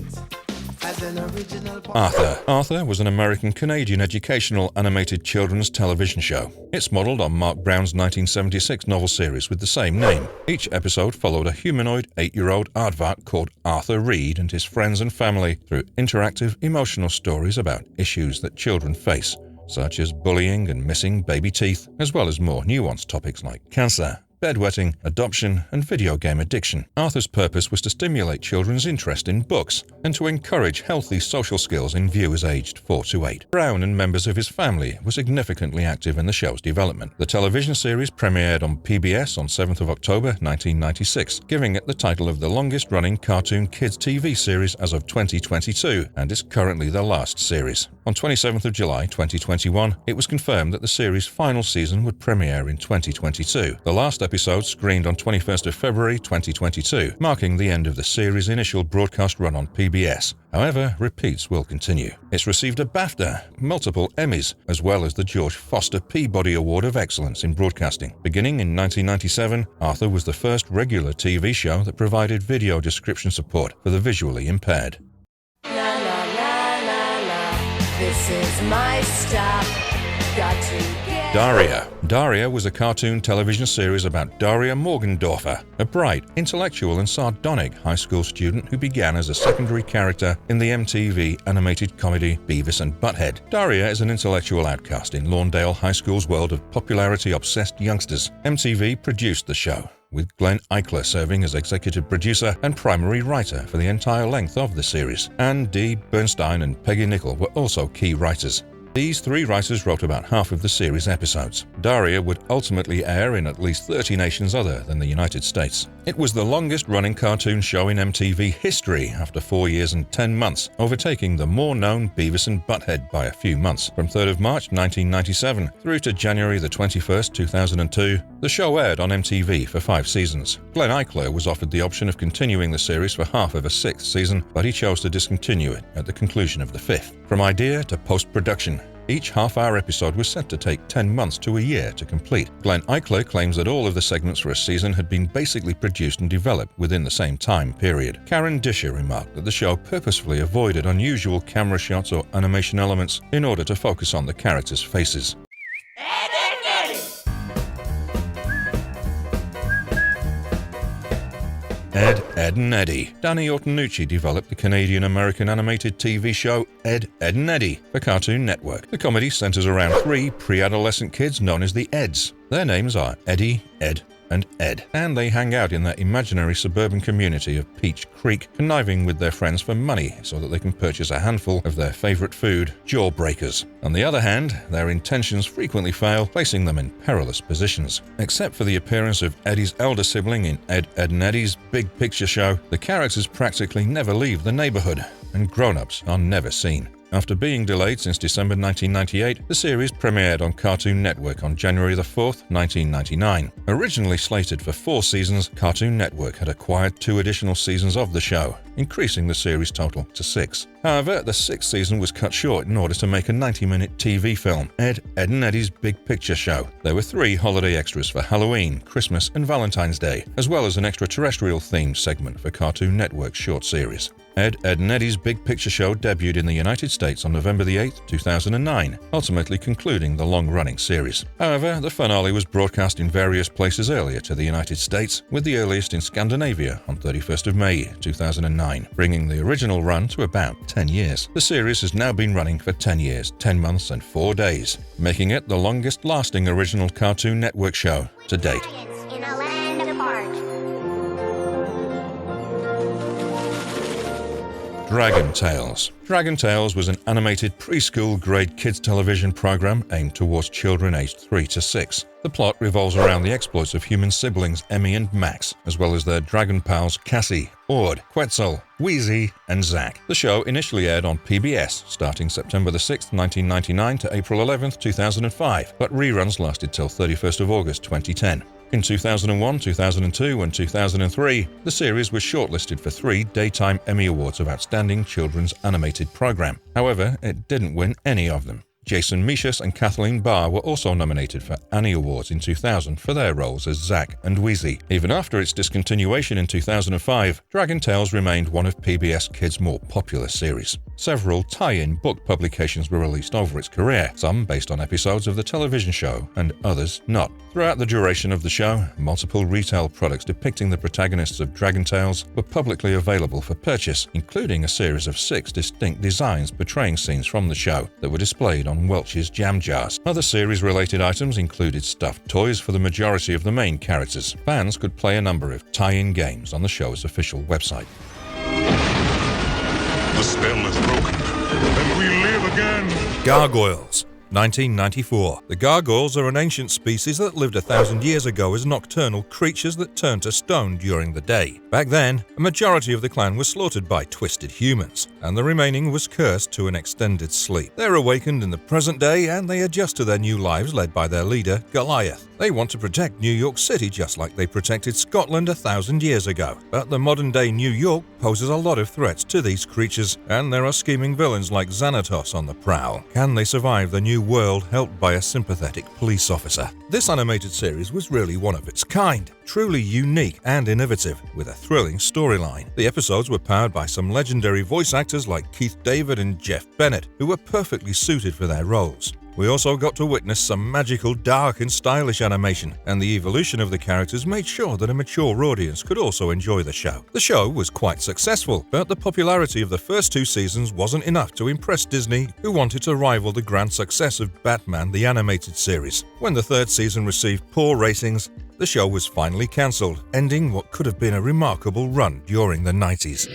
has an original part. Arthur was an American-Canadian educational animated children's television show. It's modeled on Mark Brown's 1976 novel series with the same name. Each episode followed a humanoid 8-year-old aardvark called Arthur Reed and his friends and family through interactive, emotional stories about issues that children face, such as bullying and missing baby teeth, as well as more nuanced topics like cancer, bedwetting, adoption, and video game addiction. Arthur's purpose was to stimulate children's interest in books and to encourage healthy social skills in viewers aged 4 to 8. Brown and members of his family were significantly active in the show's development. The television series premiered on PBS on 7th of October 1996, giving it the title of the longest-running cartoon kids TV series as of 2022, and is currently the last series. On 27th of July 2021, it was confirmed that the series' final season would premiere in 2022. The last episode screened on 21st of February 2022, marking the end of the series' initial broadcast run on PBS. However, repeats will continue. It's received a BAFTA, multiple Emmys, as well as the George Foster Peabody Award of Excellence in Broadcasting. Beginning in 1997, Arthur was the first regular TV show that provided video description support for the visually impaired. This is my stop. Got to get... Daria was a cartoon television series about Daria Morgendorfer, a bright, intellectual and sardonic high school student who began as a secondary character in the MTV animated comedy Beavis and Butthead. Daria is an intellectual outcast in Lawndale High School's world of popularity-obsessed youngsters. MTV produced the show, with Glenn Eichler serving as executive producer and primary writer for the entire length of the series. Ann D. Bernstein and Peggy Nickel were also key writers. These 3 writers wrote about half of the series' episodes. Daria would ultimately air in at least 30 nations other than the United States. It was the longest-running cartoon show in MTV history after 4 years and 10 months, overtaking the more-known Beavis and Butthead by a few months. From 3rd of March 1997 through to January the 21st, 2002, the show aired on MTV for 5 seasons. Glenn Eichler was offered the option of continuing the series for half of a 6th season, but he chose to discontinue it at the conclusion of the 5th. From idea to post-production, each half-hour episode was set to take 10 months to a year to complete. Glenn Eichler claims that all of the segments for a season had been basically produced and developed within the same time period. Karen Disher remarked that the show purposefully avoided unusual camera shots or animation elements in order to focus on the characters' faces. Ed, Edd and Eddy. Danny Ortonucci developed the Canadian-American animated TV show Ed, Edd and Eddy for Cartoon Network. The comedy centers around 3 pre-adolescent kids known as the Eds. Their names are Eddy, Ed, and Ed, and they hang out in their imaginary suburban community of Peach Creek, conniving with their friends for money so that they can purchase a handful of their favorite food, jawbreakers. On the other hand, their intentions frequently fail, placing them in perilous positions. Except for the appearance of Eddie's elder sibling in Ed, Edd and Eddy's Big Picture Show, the characters practically never leave the neighborhood, and grown-ups are never seen. After being delayed since December 1998, the series premiered on Cartoon Network on January 4th, 1999. Originally slated for 4 seasons, Cartoon Network had acquired 2 additional seasons of the show, increasing the series total to 6. However, the 6th season was cut short in order to make a 90-minute TV film, Ed, Edd and Eddy's Big Picture Show. There were 3 holiday extras for Halloween, Christmas, and Valentine's Day, as well as an extraterrestrial-themed segment for Cartoon Network's short series. Ed, Edd and Eddy's Big Picture Show debuted in the United States on November 8, 2009, ultimately concluding the long-running series. However, the finale was broadcast in various places earlier to the United States, with the earliest in Scandinavia on 31st of May, 2009, bringing the original run to about 10 years. The series has now been running for 10 years, 10 months and 4 days, making it the longest-lasting original Cartoon Network show to date. In a land apart. Dragon Tales. Dragon Tales was an animated preschool-grade kids television program aimed towards children aged 3 to 6. The plot revolves around the exploits of human siblings Emmy and Max, as well as their dragon pals Cassie, Ord, Quetzal, Wheezy, and Zack. The show initially aired on PBS, starting September 6, 1999 to April 11, 2005, but reruns lasted till 31st of August 2010. In 2001, 2002, and 2003, the series was shortlisted for 3 Daytime Emmy Awards of Outstanding Children's Animated Program. However, it didn't win any of them. Jason Michas and Kathleen Barr were also nominated for Annie Awards in 2000 for their roles as Zack and Wheezy. Even after its discontinuation in 2005, Dragon Tales remained one of PBS Kids' more popular series. Several tie-in book publications were released over its career, some based on episodes of the television show and others not. Throughout the duration of the show, multiple retail products depicting the protagonists of Dragon Tales were publicly available for purchase, including a series of 6 distinct designs portraying scenes from the show that were displayed on Welch's jam jars. Other series-related items included stuffed toys for the majority of the main characters. Fans could play a number of tie-in games on the show's official website. The spell is broken, and we live again. Gargoyles. 1994. The gargoyles are an ancient species that lived 1,000 years ago as nocturnal creatures that turned to stone during the day. Back then, a majority of the clan was slaughtered by twisted humans, and the remaining was cursed to an extended sleep. They're awakened in the present day, and they adjust to their new lives led by their leader, Goliath. They want to protect New York City just like they protected Scotland 1,000 years ago. But the modern-day New York poses a lot of threats to these creatures, and there are scheming villains like Xanatos on the prowl. Can they survive the new world helped by a sympathetic police officer? This animated series was really one of its kind, truly unique and innovative, with a thrilling storyline. The episodes were powered by some legendary voice actors like Keith David and Jeff Bennett, who were perfectly suited for their roles. We also got to witness some magical, dark and stylish animation, and the evolution of the characters made sure that a mature audience could also enjoy the show. The show was quite successful, but the popularity of the first 2 seasons wasn't enough to impress Disney, who wanted to rival the grand success of Batman the Animated Series. When the 3rd season received poor ratings, the show was finally cancelled, ending what could have been a remarkable run during the 90s.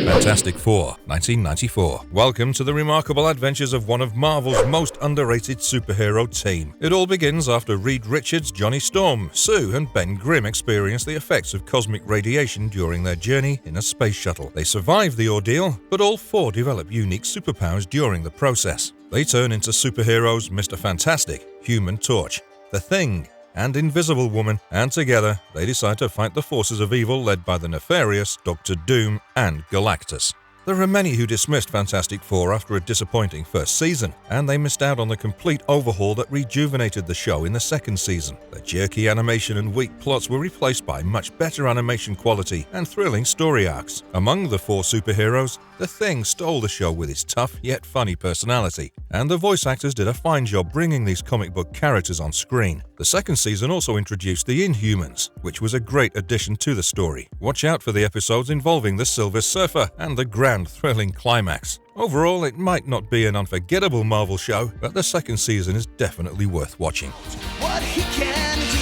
Fantastic Four, 1994. Welcome to the remarkable adventures of one of Marvel's most underrated superhero team. It all begins after Reed Richards, Johnny Storm, Sue, and Ben Grimm experience the effects of cosmic radiation during their journey in a space shuttle. They survive the ordeal, but all 4 develop unique superpowers during the process. They turn into superheroes Mr. Fantastic, Human Torch, The Thing, and Invisible Woman, and together they decide to fight the forces of evil led by the nefarious Dr. Doom and Galactus. There are many who dismissed Fantastic Four after a disappointing first season, and they missed out on the complete overhaul that rejuvenated the show in the 2nd season. The jerky animation and weak plots were replaced by much better animation quality and thrilling story arcs. Among the 4 superheroes, The Thing stole the show with its tough yet funny personality, and the voice actors did a fine job bringing these comic book characters on screen. The 2nd season also introduced the Inhumans, which was a great addition to the story. Watch out for the episodes involving the Silver Surfer and the grand thrilling climax. Overall, it might not be an unforgettable Marvel show, but the 2nd season is definitely worth watching. What he can do,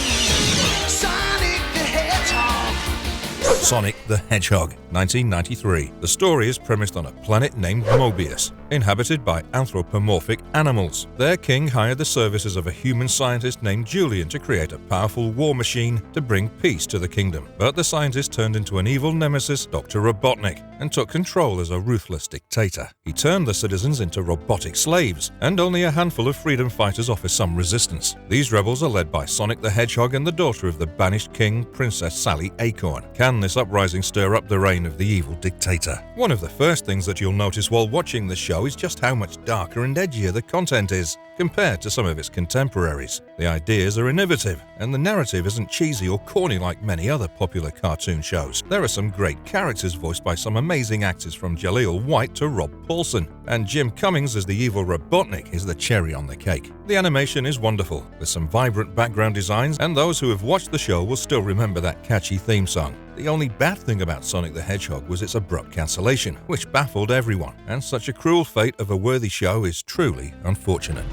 Sonic the Hedgehog. Sonic the Hedgehog, 1993. The story is premised on a planet named Mobius, inhabited by anthropomorphic animals. Their king hired the services of a human scientist named Julian to create a powerful war machine to bring peace to the kingdom. But the scientist turned into an evil nemesis, Dr. Robotnik, and took control as a ruthless dictator. He turned the citizens into robotic slaves, and only a handful of freedom fighters offer some resistance. These rebels are led by Sonic the Hedgehog and the daughter of the banished king, Princess Sally Acorn. Can this uprising stir up the reign of the evil dictator? One of the first things that you'll notice while watching the show is just how much darker and edgier the content is compared to some of its contemporaries. The ideas are innovative, and the narrative isn't cheesy or corny like many other popular cartoon shows. There are some great characters voiced by some amazing actors from Jaleel White to Rob Paulson, and Jim Cummings as the evil Robotnik is the cherry on the cake. The animation is wonderful, with some vibrant background designs, and those who have watched the show will still remember that catchy theme song. The only bad thing about Sonic the Hedgehog was its abrupt cancellation, which baffled everyone, and such a cruel fate of a worthy show is truly unfortunate.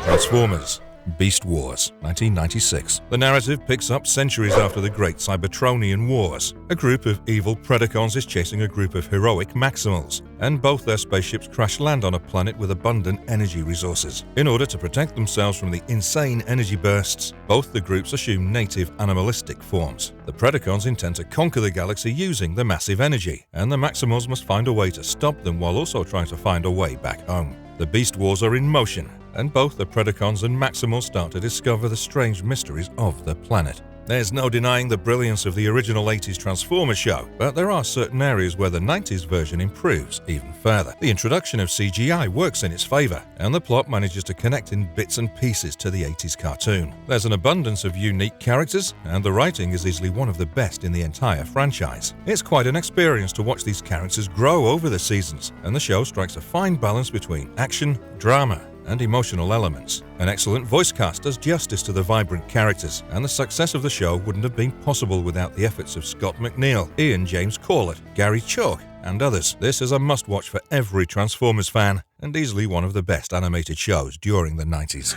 Transformers Beast Wars, 1996. The narrative picks up centuries after the Great Cybertronian Wars. A group of evil Predacons is chasing a group of heroic Maximals, and both their spaceships crash land on a planet with abundant energy resources. In order to protect themselves from the insane energy bursts, both the groups assume native animalistic forms. The Predacons intend to conquer the galaxy using the massive energy, and the Maximals must find a way to stop them while also trying to find a way back home. The Beast Wars are in motion, and both the Predacons and Maximals start to discover the strange mysteries of the planet. There's no denying the brilliance of the original 80s Transformers show, but there are certain areas where the 90s version improves even further. The introduction of CGI works in its favor, and the plot manages to connect in bits and pieces to the 80s cartoon. There's an abundance of unique characters, and the writing is easily one of the best in the entire franchise. It's quite an experience to watch these characters grow over the seasons, and the show strikes a fine balance between action, drama, and emotional elements. An excellent voice cast does justice to the vibrant characters, and the success of the show wouldn't have been possible without the efforts of Scott McNeil, Ian James Corlett, Gary Chalk, and others. This is a must-watch for every Transformers fan, and easily one of the best animated shows during the 90s.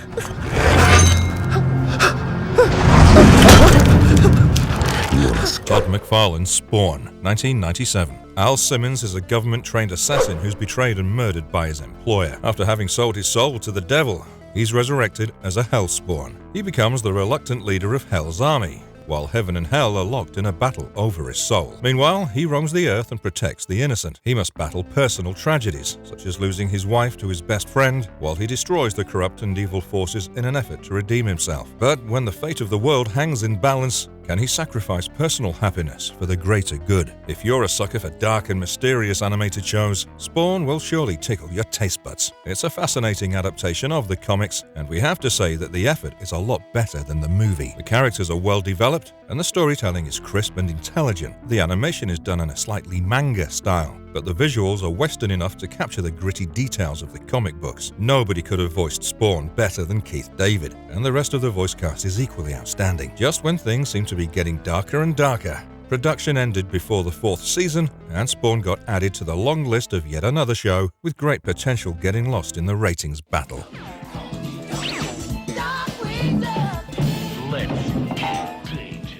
Todd McFarlane's Spawn, 1997. Al Simmons is a government-trained assassin who's betrayed and murdered by his employer. After having sold his soul to the devil, he's resurrected as a Hellspawn. He becomes the reluctant leader of Hell's army, while heaven and hell are locked in a battle over his soul. Meanwhile, he roams the earth and protects the innocent. He must battle personal tragedies, such as losing his wife to his best friend, while he destroys the corrupt and evil forces in an effort to redeem himself. But when the fate of the world hangs in balance, can he sacrifice personal happiness for the greater good? If you're a sucker for dark and mysterious animated shows, Spawn will surely tickle your taste buds. It's a fascinating adaptation of the comics, and we have to say that the effort is a lot better than the movie. The characters are well developed, and the storytelling is crisp and intelligent. The animation is done in a slightly manga style, but the visuals are Western enough to capture the gritty details of the comic books. Nobody could have voiced Spawn better than Keith David, and the rest of the voice cast is equally outstanding. Just when things seem to be getting darker and darker, production ended before the 4th season, and Spawn got added to the long list of yet another show with great potential getting lost in the ratings battle.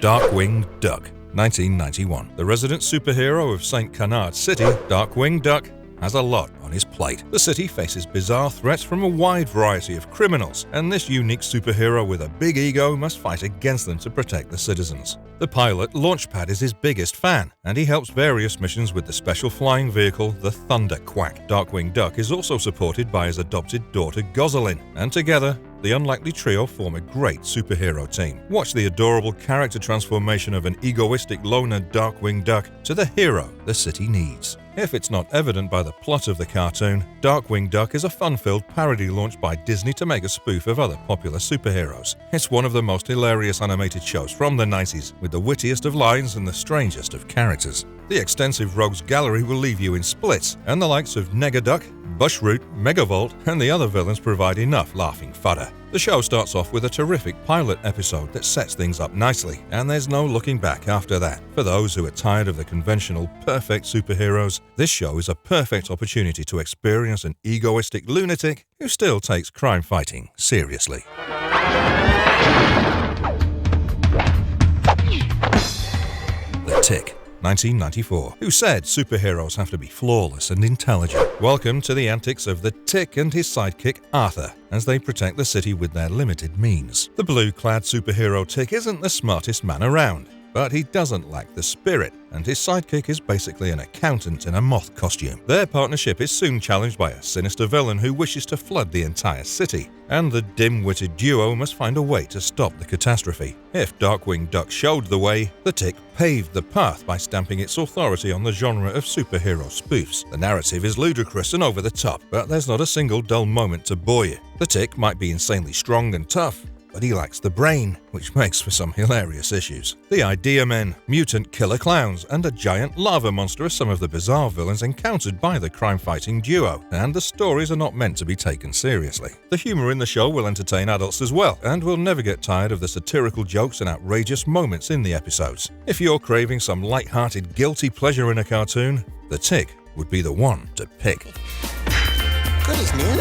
Darkwing Duck, 1991. The resident superhero of St. Canard City, Darkwing Duck, has a lot on his plate. The city faces bizarre threats from a wide variety of criminals, and this unique superhero with a big ego must fight against them to protect the citizens. The pilot, Launchpad, is his biggest fan, and he helps various missions with the special flying vehicle, the Thunder Quack. Darkwing Duck is also supported by his adopted daughter, Gosselin, and together, the unlikely trio form a great superhero team. Watch the adorable character transformation of an egoistic loner Darkwing Duck to the hero the city needs. If it's not evident by the plot of the cartoon, Darkwing Duck is a fun-filled parody launched by Disney to make a spoof of other popular superheroes. It's one of the most hilarious animated shows from the 90s, with the wittiest of lines and the strangest of characters. The extensive Rogues Gallery will leave you in splits, and the likes of Negaduck, Bushroot, Megavolt, and the other villains provide enough laughing fodder. The show starts off with a terrific pilot episode that sets things up nicely, and there's no looking back after that. For those who are tired of the conventional perfect superheroes, this show is a perfect opportunity to experience an egoistic lunatic who still takes crime fighting seriously. The Tick, 1994. Who said superheroes have to be flawless and intelligent? Welcome to the antics of the Tick and his sidekick Arthur, as they protect the city with their limited means. The blue-clad superhero Tick isn't the smartest man around, but he doesn't lack the spirit, and his sidekick is basically an accountant in a moth costume. Their partnership is soon challenged by a sinister villain who wishes to flood the entire city, and the dim-witted duo must find a way to stop the catastrophe. If Darkwing Duck showed the way, the Tick paved the path by stamping its authority on the genre of superhero spoofs. The narrative is ludicrous and over the top, but there's not a single dull moment to bore you. The Tick might be insanely strong and tough, but he lacks the brain, which makes for some hilarious issues. The Idea Men, mutant killer clowns, and a giant lava monster are some of the bizarre villains encountered by the crime-fighting duo, and the stories are not meant to be taken seriously. The humor in the show will entertain adults as well, and will never get tired of the satirical jokes and outrageous moments in the episodes. If you're craving some light-hearted guilty pleasure in a cartoon, The Tick would be the one to pick. Good evening.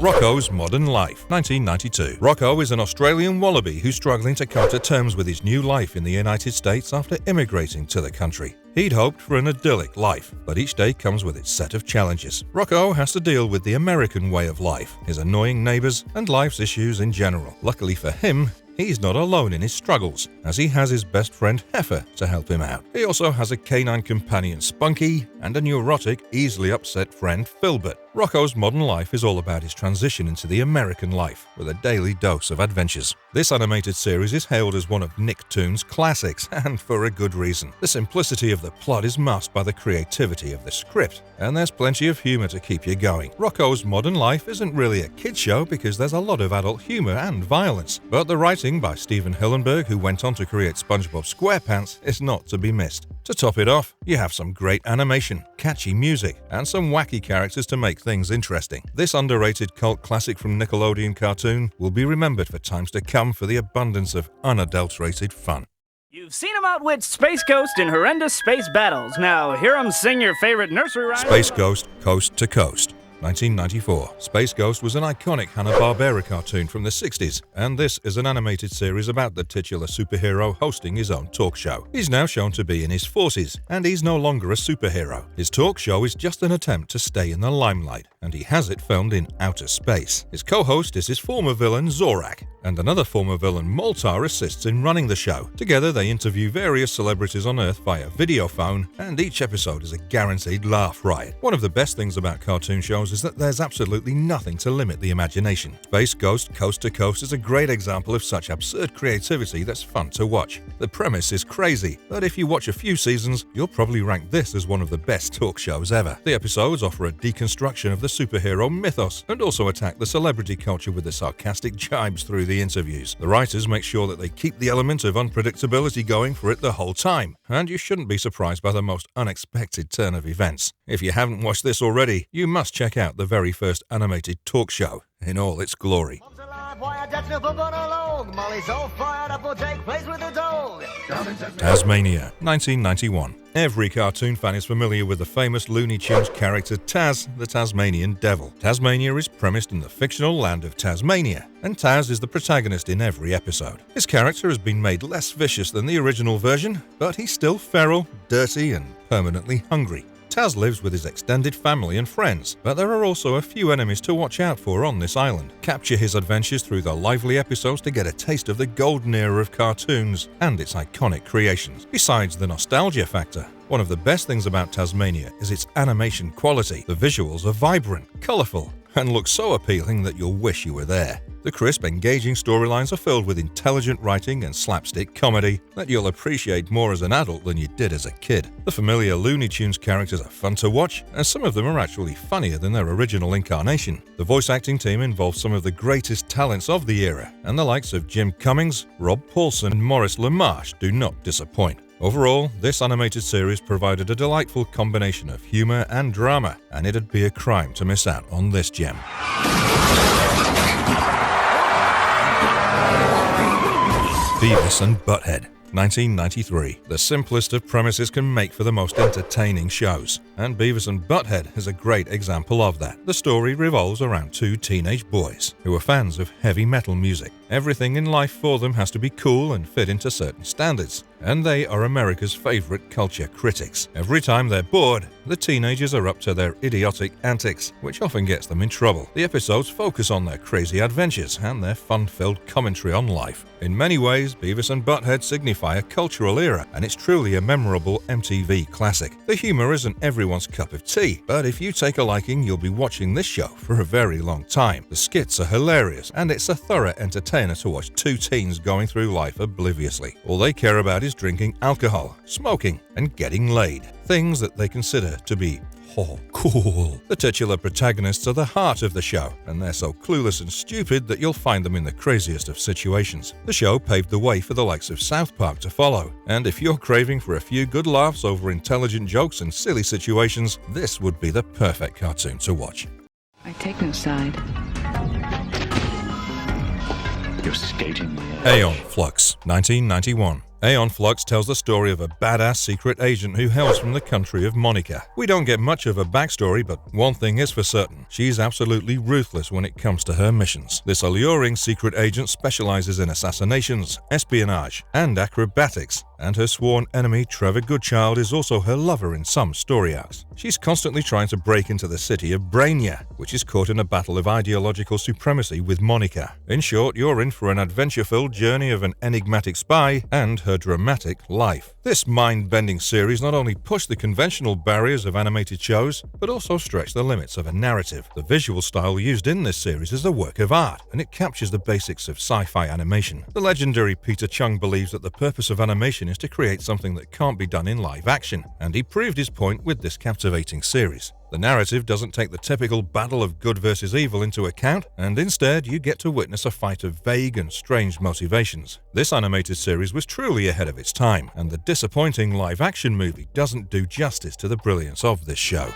Rocco's Modern Life, 1992. Rocco is an Australian wallaby who's struggling to come to terms with his new life in the United States after immigrating to the country. He'd hoped for an idyllic life, but each day comes with its set of challenges. Rocco has to deal with the American way of life, his annoying neighbors, and life's issues in general. Luckily for him, he's not alone in his struggles, as he has his best friend Heifer to help him out. He also has a canine companion Spunky and a neurotic, easily upset friend Filbert. Rocco's Modern Life is all about his transition into the American life, with a daily dose of adventures. This animated series is hailed as one of Nicktoons' classics, and for a good reason. The simplicity of the plot is masked by the creativity of the script, and there's plenty of humor to keep you going. Rocco's Modern Life isn't really a kids show because there's a lot of adult humor and violence, but the writing by Stephen Hillenburg, who went on to create SpongeBob SquarePants, is not to be missed. To top it off, you have some great animation, catchy music, and some wacky characters to make things interesting. This underrated cult classic from Nickelodeon cartoon will be remembered for times to come for the abundance of unadulterated fun. You've seen him outwit Space Ghost in horrendous space battles. Now hear him sing your favorite nursery rhyme. Space Ghost, Coast to Coast. 1994. Space Ghost was an iconic Hanna-Barbera cartoon from the 60s, and this is an animated series about the titular superhero hosting his own talk show. He's now shown to be in his 40s, and he's no longer a superhero. His talk show is just an attempt to stay in the limelight, and he has it filmed in outer space. His co-host is his former villain Zorak, and another former villain Moltar assists in running the show. Together they interview various celebrities on Earth via video phone, and each episode is a guaranteed laugh riot. One of the best things about cartoon shows is that there's absolutely nothing to limit the imagination. Space Ghost Coast to Coast is a great example of such absurd creativity that's fun to watch. The premise is crazy, but if you watch a few seasons, you'll probably rank this as one of the best talk shows ever. The episodes offer a deconstruction of the superhero mythos and also attack the celebrity culture with the sarcastic jibes through the interviews. The writers make sure that they keep the element of unpredictability going for it the whole time, and you shouldn't be surprised by the most unexpected turn of events. If you haven't watched this already, you must check out the very first animated talk show in all its glory. Tasmania, 1991. Every cartoon fan is familiar with the famous Looney Tunes character Taz, the Tasmanian Devil. Tasmania is premised in the fictional land of Tasmania, and Taz is the protagonist in every episode. His character has been made less vicious than the original version, but he's still feral, dirty, and permanently hungry. Taz lives with his extended family and friends, but there are also a few enemies to watch out for on this island. Capture his adventures through the lively episodes to get a taste of the golden era of cartoons and its iconic creations. Besides the nostalgia factor, one of the best things about Tasmania is its animation quality. The visuals are vibrant, colourful, and look so appealing that you'll wish you were there. The crisp, engaging storylines are filled with intelligent writing and slapstick comedy that you'll appreciate more as an adult than you did as a kid. The familiar Looney Tunes characters are fun to watch, and some of them are actually funnier than their original incarnation. The voice acting team involves some of the greatest talents of the era, and the likes of Jim Cummings, Rob Paulson, and Maurice LaMarche do not disappoint. Overall, this animated series provided a delightful combination of humor and drama, and it'd be a crime to miss out on this gem. Beavis and Butthead, 1993. The simplest of premises can make for the most entertaining shows, and Beavis and Butthead is a great example of that. The story revolves around two teenage boys who are fans of heavy metal music. Everything in life for them has to be cool and fit into certain standards, and they are America's favorite culture critics. Every time they're bored, the teenagers are up to their idiotic antics, which often gets them in trouble. The episodes focus on their crazy adventures and their fun-filled commentary on life. In many ways, Beavis and Butthead signify a cultural era, and it's truly a memorable MTV classic. The humor isn't everyone's cup of tea, but if you take a liking, you'll be watching this show for a very long time. The skits are hilarious, and it's a thorough entertainer to watch two teens going through life obliviously. All they care about is drinking alcohol, smoking, and getting laid. Things that they consider to be cool. The titular protagonists are the heart of the show, and they're so clueless and stupid that you'll find them in the craziest of situations. The show paved the way for the likes of South Park to follow, and if you're craving for a few good laughs over intelligent jokes and silly situations, this would be the perfect cartoon to watch. I take no side. You're skating me. Aeon Flux, 1991. Aeon Flux tells the story of a badass secret agent who hails from the country of Monica. We don't get much of a backstory, but one thing is for certain. She's absolutely ruthless when it comes to her missions. This alluring secret agent specializes in assassinations, espionage, and acrobatics. And her sworn enemy, Trevor Goodchild, is also her lover in some story arcs. She's constantly trying to break into the city of Brainia, which is caught in a battle of ideological supremacy with Monica. In short, you're in for an adventure-filled journey of an enigmatic spy and her dramatic life. This mind-bending series not only pushed the conventional barriers of animated shows, but also stretched the limits of a narrative. The visual style used in this series is a work of art, and it captures the basics of sci-fi animation. The legendary Peter Chung believes that the purpose of animation is to create something that can't be done in live action, and he proved his point with this captivating series. The narrative doesn't take the typical battle of good versus evil into account, and instead you get to witness a fight of vague and strange motivations. This animated series was truly ahead of its time, and the disappointing live-action movie doesn't do justice to the brilliance of this show.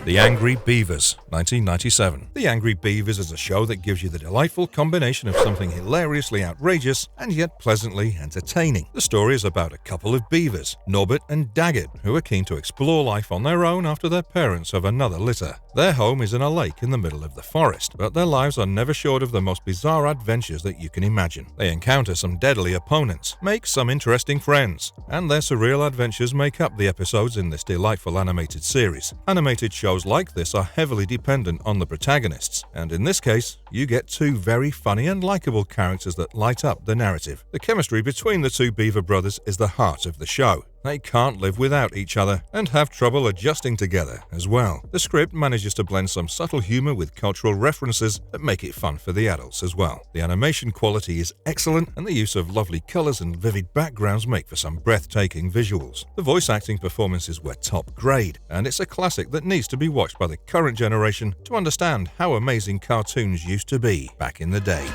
The Angry Beavers, 1997. The Angry Beavers is a show that gives you the delightful combination of something hilariously outrageous and yet pleasantly entertaining. The story is about a couple of beavers, Norbert and Daggett, who are keen to explore life on their own after their parents have another litter. Their home is in a lake in the middle of the forest, but their lives are never short of the most bizarre adventures that you can imagine. They encounter some deadly opponents, make some interesting friends, and their surreal adventures make up the episodes in this delightful animated series. Animated shows like this are heavily dependent on the protagonists, and in this case, you get two very funny and likable characters that light up the narrative. The chemistry between the two Beaver brothers is the heart of the show. They can't live without each other and have trouble adjusting together as well. The script manages to blend some subtle humor with cultural references that make it fun for the adults as well. The animation quality is excellent, and the use of lovely colors and vivid backgrounds make for some breathtaking visuals. The voice acting performances were top grade, and it's a classic that needs to be watched by the current generation to understand how amazing cartoons used to be back in the day.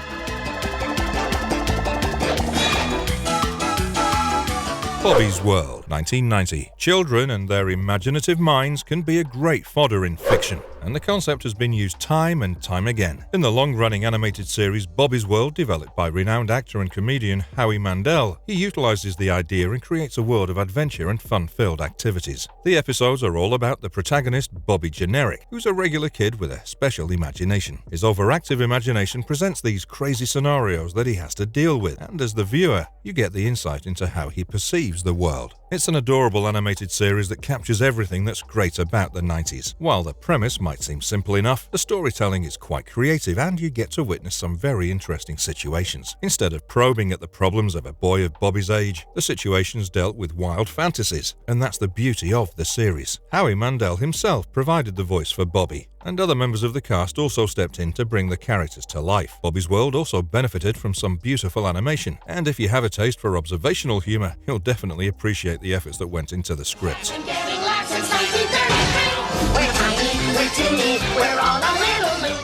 Bobby's World, 1990. Children and their imaginative minds can be a great fodder in fiction, and the concept has been used time and time again. In the long-running animated series Bobby's World, developed by renowned actor and comedian Howie Mandel, he utilizes the idea and creates a world of adventure and fun-filled activities. The episodes are all about the protagonist, Bobby Generic, who's a regular kid with a special imagination. His overactive imagination presents these crazy scenarios that he has to deal with, and as the viewer, you get the insight into how he perceives the world. It's an adorable animated series that captures everything that's great about the 90s. While the premise might seem simple enough, the storytelling is quite creative, and you get to witness some very interesting situations. Instead of probing at the problems of a boy of Bobby's age, the situations dealt with wild fantasies, and that's the beauty of the series. Howie Mandel himself provided the voice for Bobby, and other members of the cast also stepped in to bring the characters to life. Bobby's World also benefited from some beautiful animation, and if you have a taste for observational humor, you'll definitely appreciate the efforts that went into the script.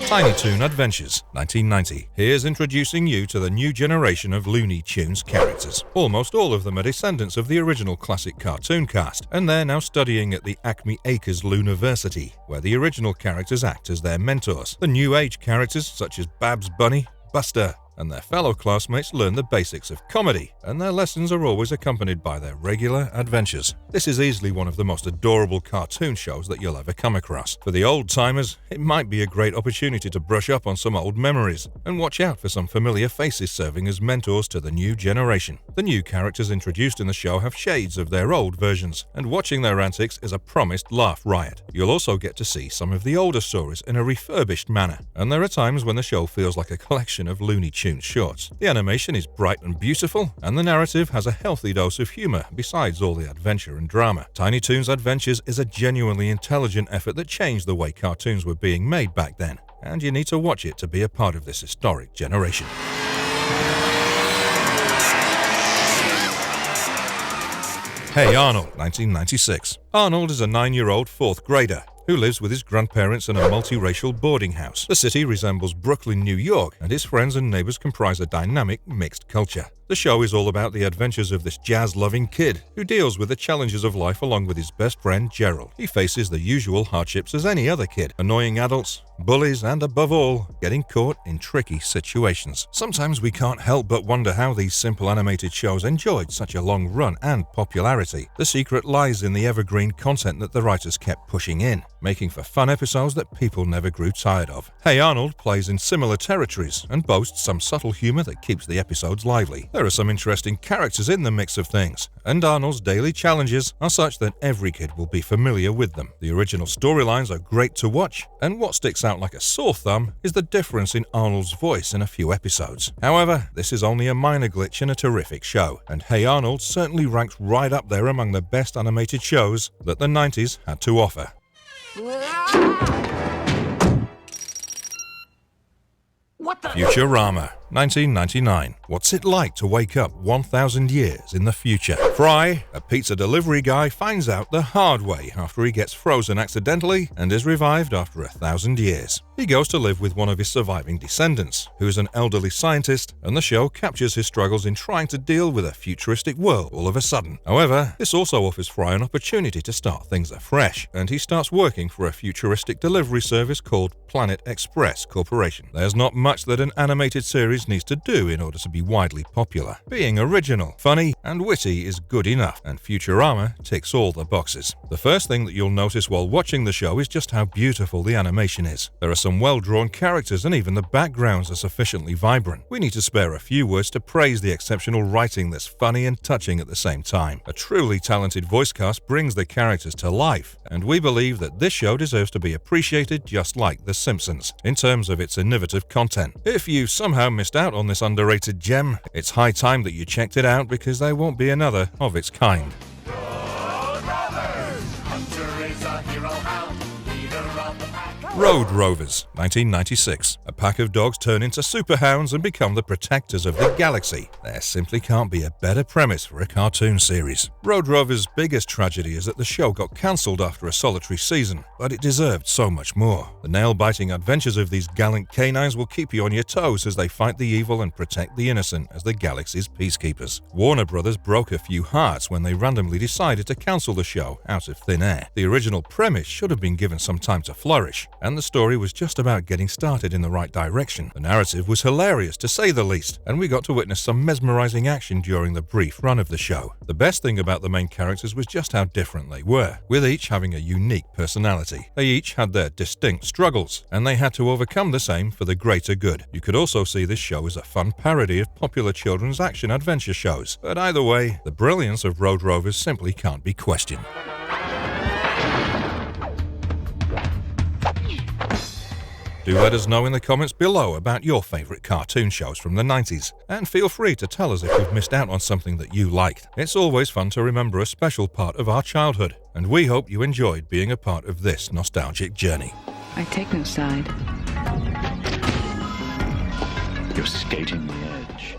Tiny Toon Adventures, 1990. Here's introducing you to the new generation of Looney Tunes characters. Almost all of them are descendants of the original classic cartoon cast, and they're now studying at the Acme Acres Looniversity, where the original characters act as their mentors. The new age characters, such as Babs Bunny, Buster, and their fellow classmates learn the basics of comedy, and their lessons are always accompanied by their regular adventures. This is easily one of the most adorable cartoon shows that you'll ever come across. For the old-timers, it might be a great opportunity to brush up on some old memories, and watch out for some familiar faces serving as mentors to the new generation. The new characters introduced in the show have shades of their old versions, and watching their antics is a promised laugh riot. You'll also get to see some of the older stories in a refurbished manner, and there are times when the show feels like a collection of Looney Tunes shorts. The animation is bright and beautiful, and the narrative has a healthy dose of humor besides all the adventure and drama. Tiny Toons Adventures is a genuinely intelligent effort that changed the way cartoons were being made back then, and you need to watch it to be a part of this historic generation. Hey Arnold, 1996. Arnold is a 9-year-old 4th grader who lives with his grandparents in a multiracial boarding house. The city resembles Brooklyn, New York, and his friends and neighbors comprise a dynamic, mixed culture. The show is all about the adventures of this jazz-loving kid who deals with the challenges of life along with his best friend Gerald. He faces the usual hardships as any other kid, annoying adults, bullies, and above all, getting caught in tricky situations. Sometimes we can't help but wonder how these simple animated shows enjoyed such a long run and popularity. The secret lies in the evergreen content that the writers kept pushing in, making for fun episodes that people never grew tired of. Hey Arnold plays in similar territories and boasts some subtle humor that keeps the episodes lively. There are some interesting characters in the mix of things, and Arnold's daily challenges are such that every kid will be familiar with them. The original storylines are great to watch, and what sticks out like a sore thumb is the difference in Arnold's voice in a few episodes. However, this is only a minor glitch in a terrific show, and Hey Arnold certainly ranks right up there among the best animated shows that the 90s had to offer. What the? Futurama, 1999. What's it like to wake up 1,000 years in the future? Fry, a pizza delivery guy, finds out the hard way after he gets frozen accidentally and is revived after 1,000 years. He goes to live with one of his surviving descendants, who is an elderly scientist, and the show captures his struggles in trying to deal with a futuristic world all of a sudden. However, this also offers Fry an opportunity to start things afresh, and he starts working for a futuristic delivery service called Planet Express Corporation. There's not much that an animated series needs to do in order to be widely popular. Being original, funny, and witty is good enough, and Futurama ticks all the boxes. The first thing that you'll notice while watching the show is just how beautiful the animation is. There are some well-drawn characters, and even the backgrounds are sufficiently vibrant. We need to spare a few words to praise the exceptional writing that's funny and touching at the same time. A truly talented voice cast brings the characters to life, and we believe that this show deserves to be appreciated just like The Simpsons, in terms of its innovative content. If you somehow missed out on this underrated gem, it's high time that you checked it out because there won't be another of its kind. Road Rovers, 1996. A pack of dogs turn into superhounds and become the protectors of the galaxy. There simply can't be a better premise for a cartoon series. Road Rovers' biggest tragedy is that the show got cancelled after a solitary season, but it deserved so much more. The nail-biting adventures of these gallant canines will keep you on your toes as they fight the evil and protect the innocent as the galaxy's peacekeepers. Warner Brothers broke a few hearts when they randomly decided to cancel the show out of thin air. The original premise should have been given some time to flourish, and the story was just about getting started in the right direction. The narrative was hilarious, to say the least, and we got to witness some mesmerizing action during the brief run of the show. The best thing about the main characters was just how different they were, with each having a unique personality. They each had their distinct struggles, and they had to overcome the same for the greater good. You could also see this show as a fun parody of popular children's action-adventure shows, but either way, the brilliance of Road Rovers simply can't be questioned. Do let us know in the comments below about your favourite cartoon shows from the 90s, and feel free to tell us if you've missed out on something that you liked. It's always fun to remember a special part of our childhood, and we hope you enjoyed being a part of this nostalgic journey. I take no side. You're skating the edge.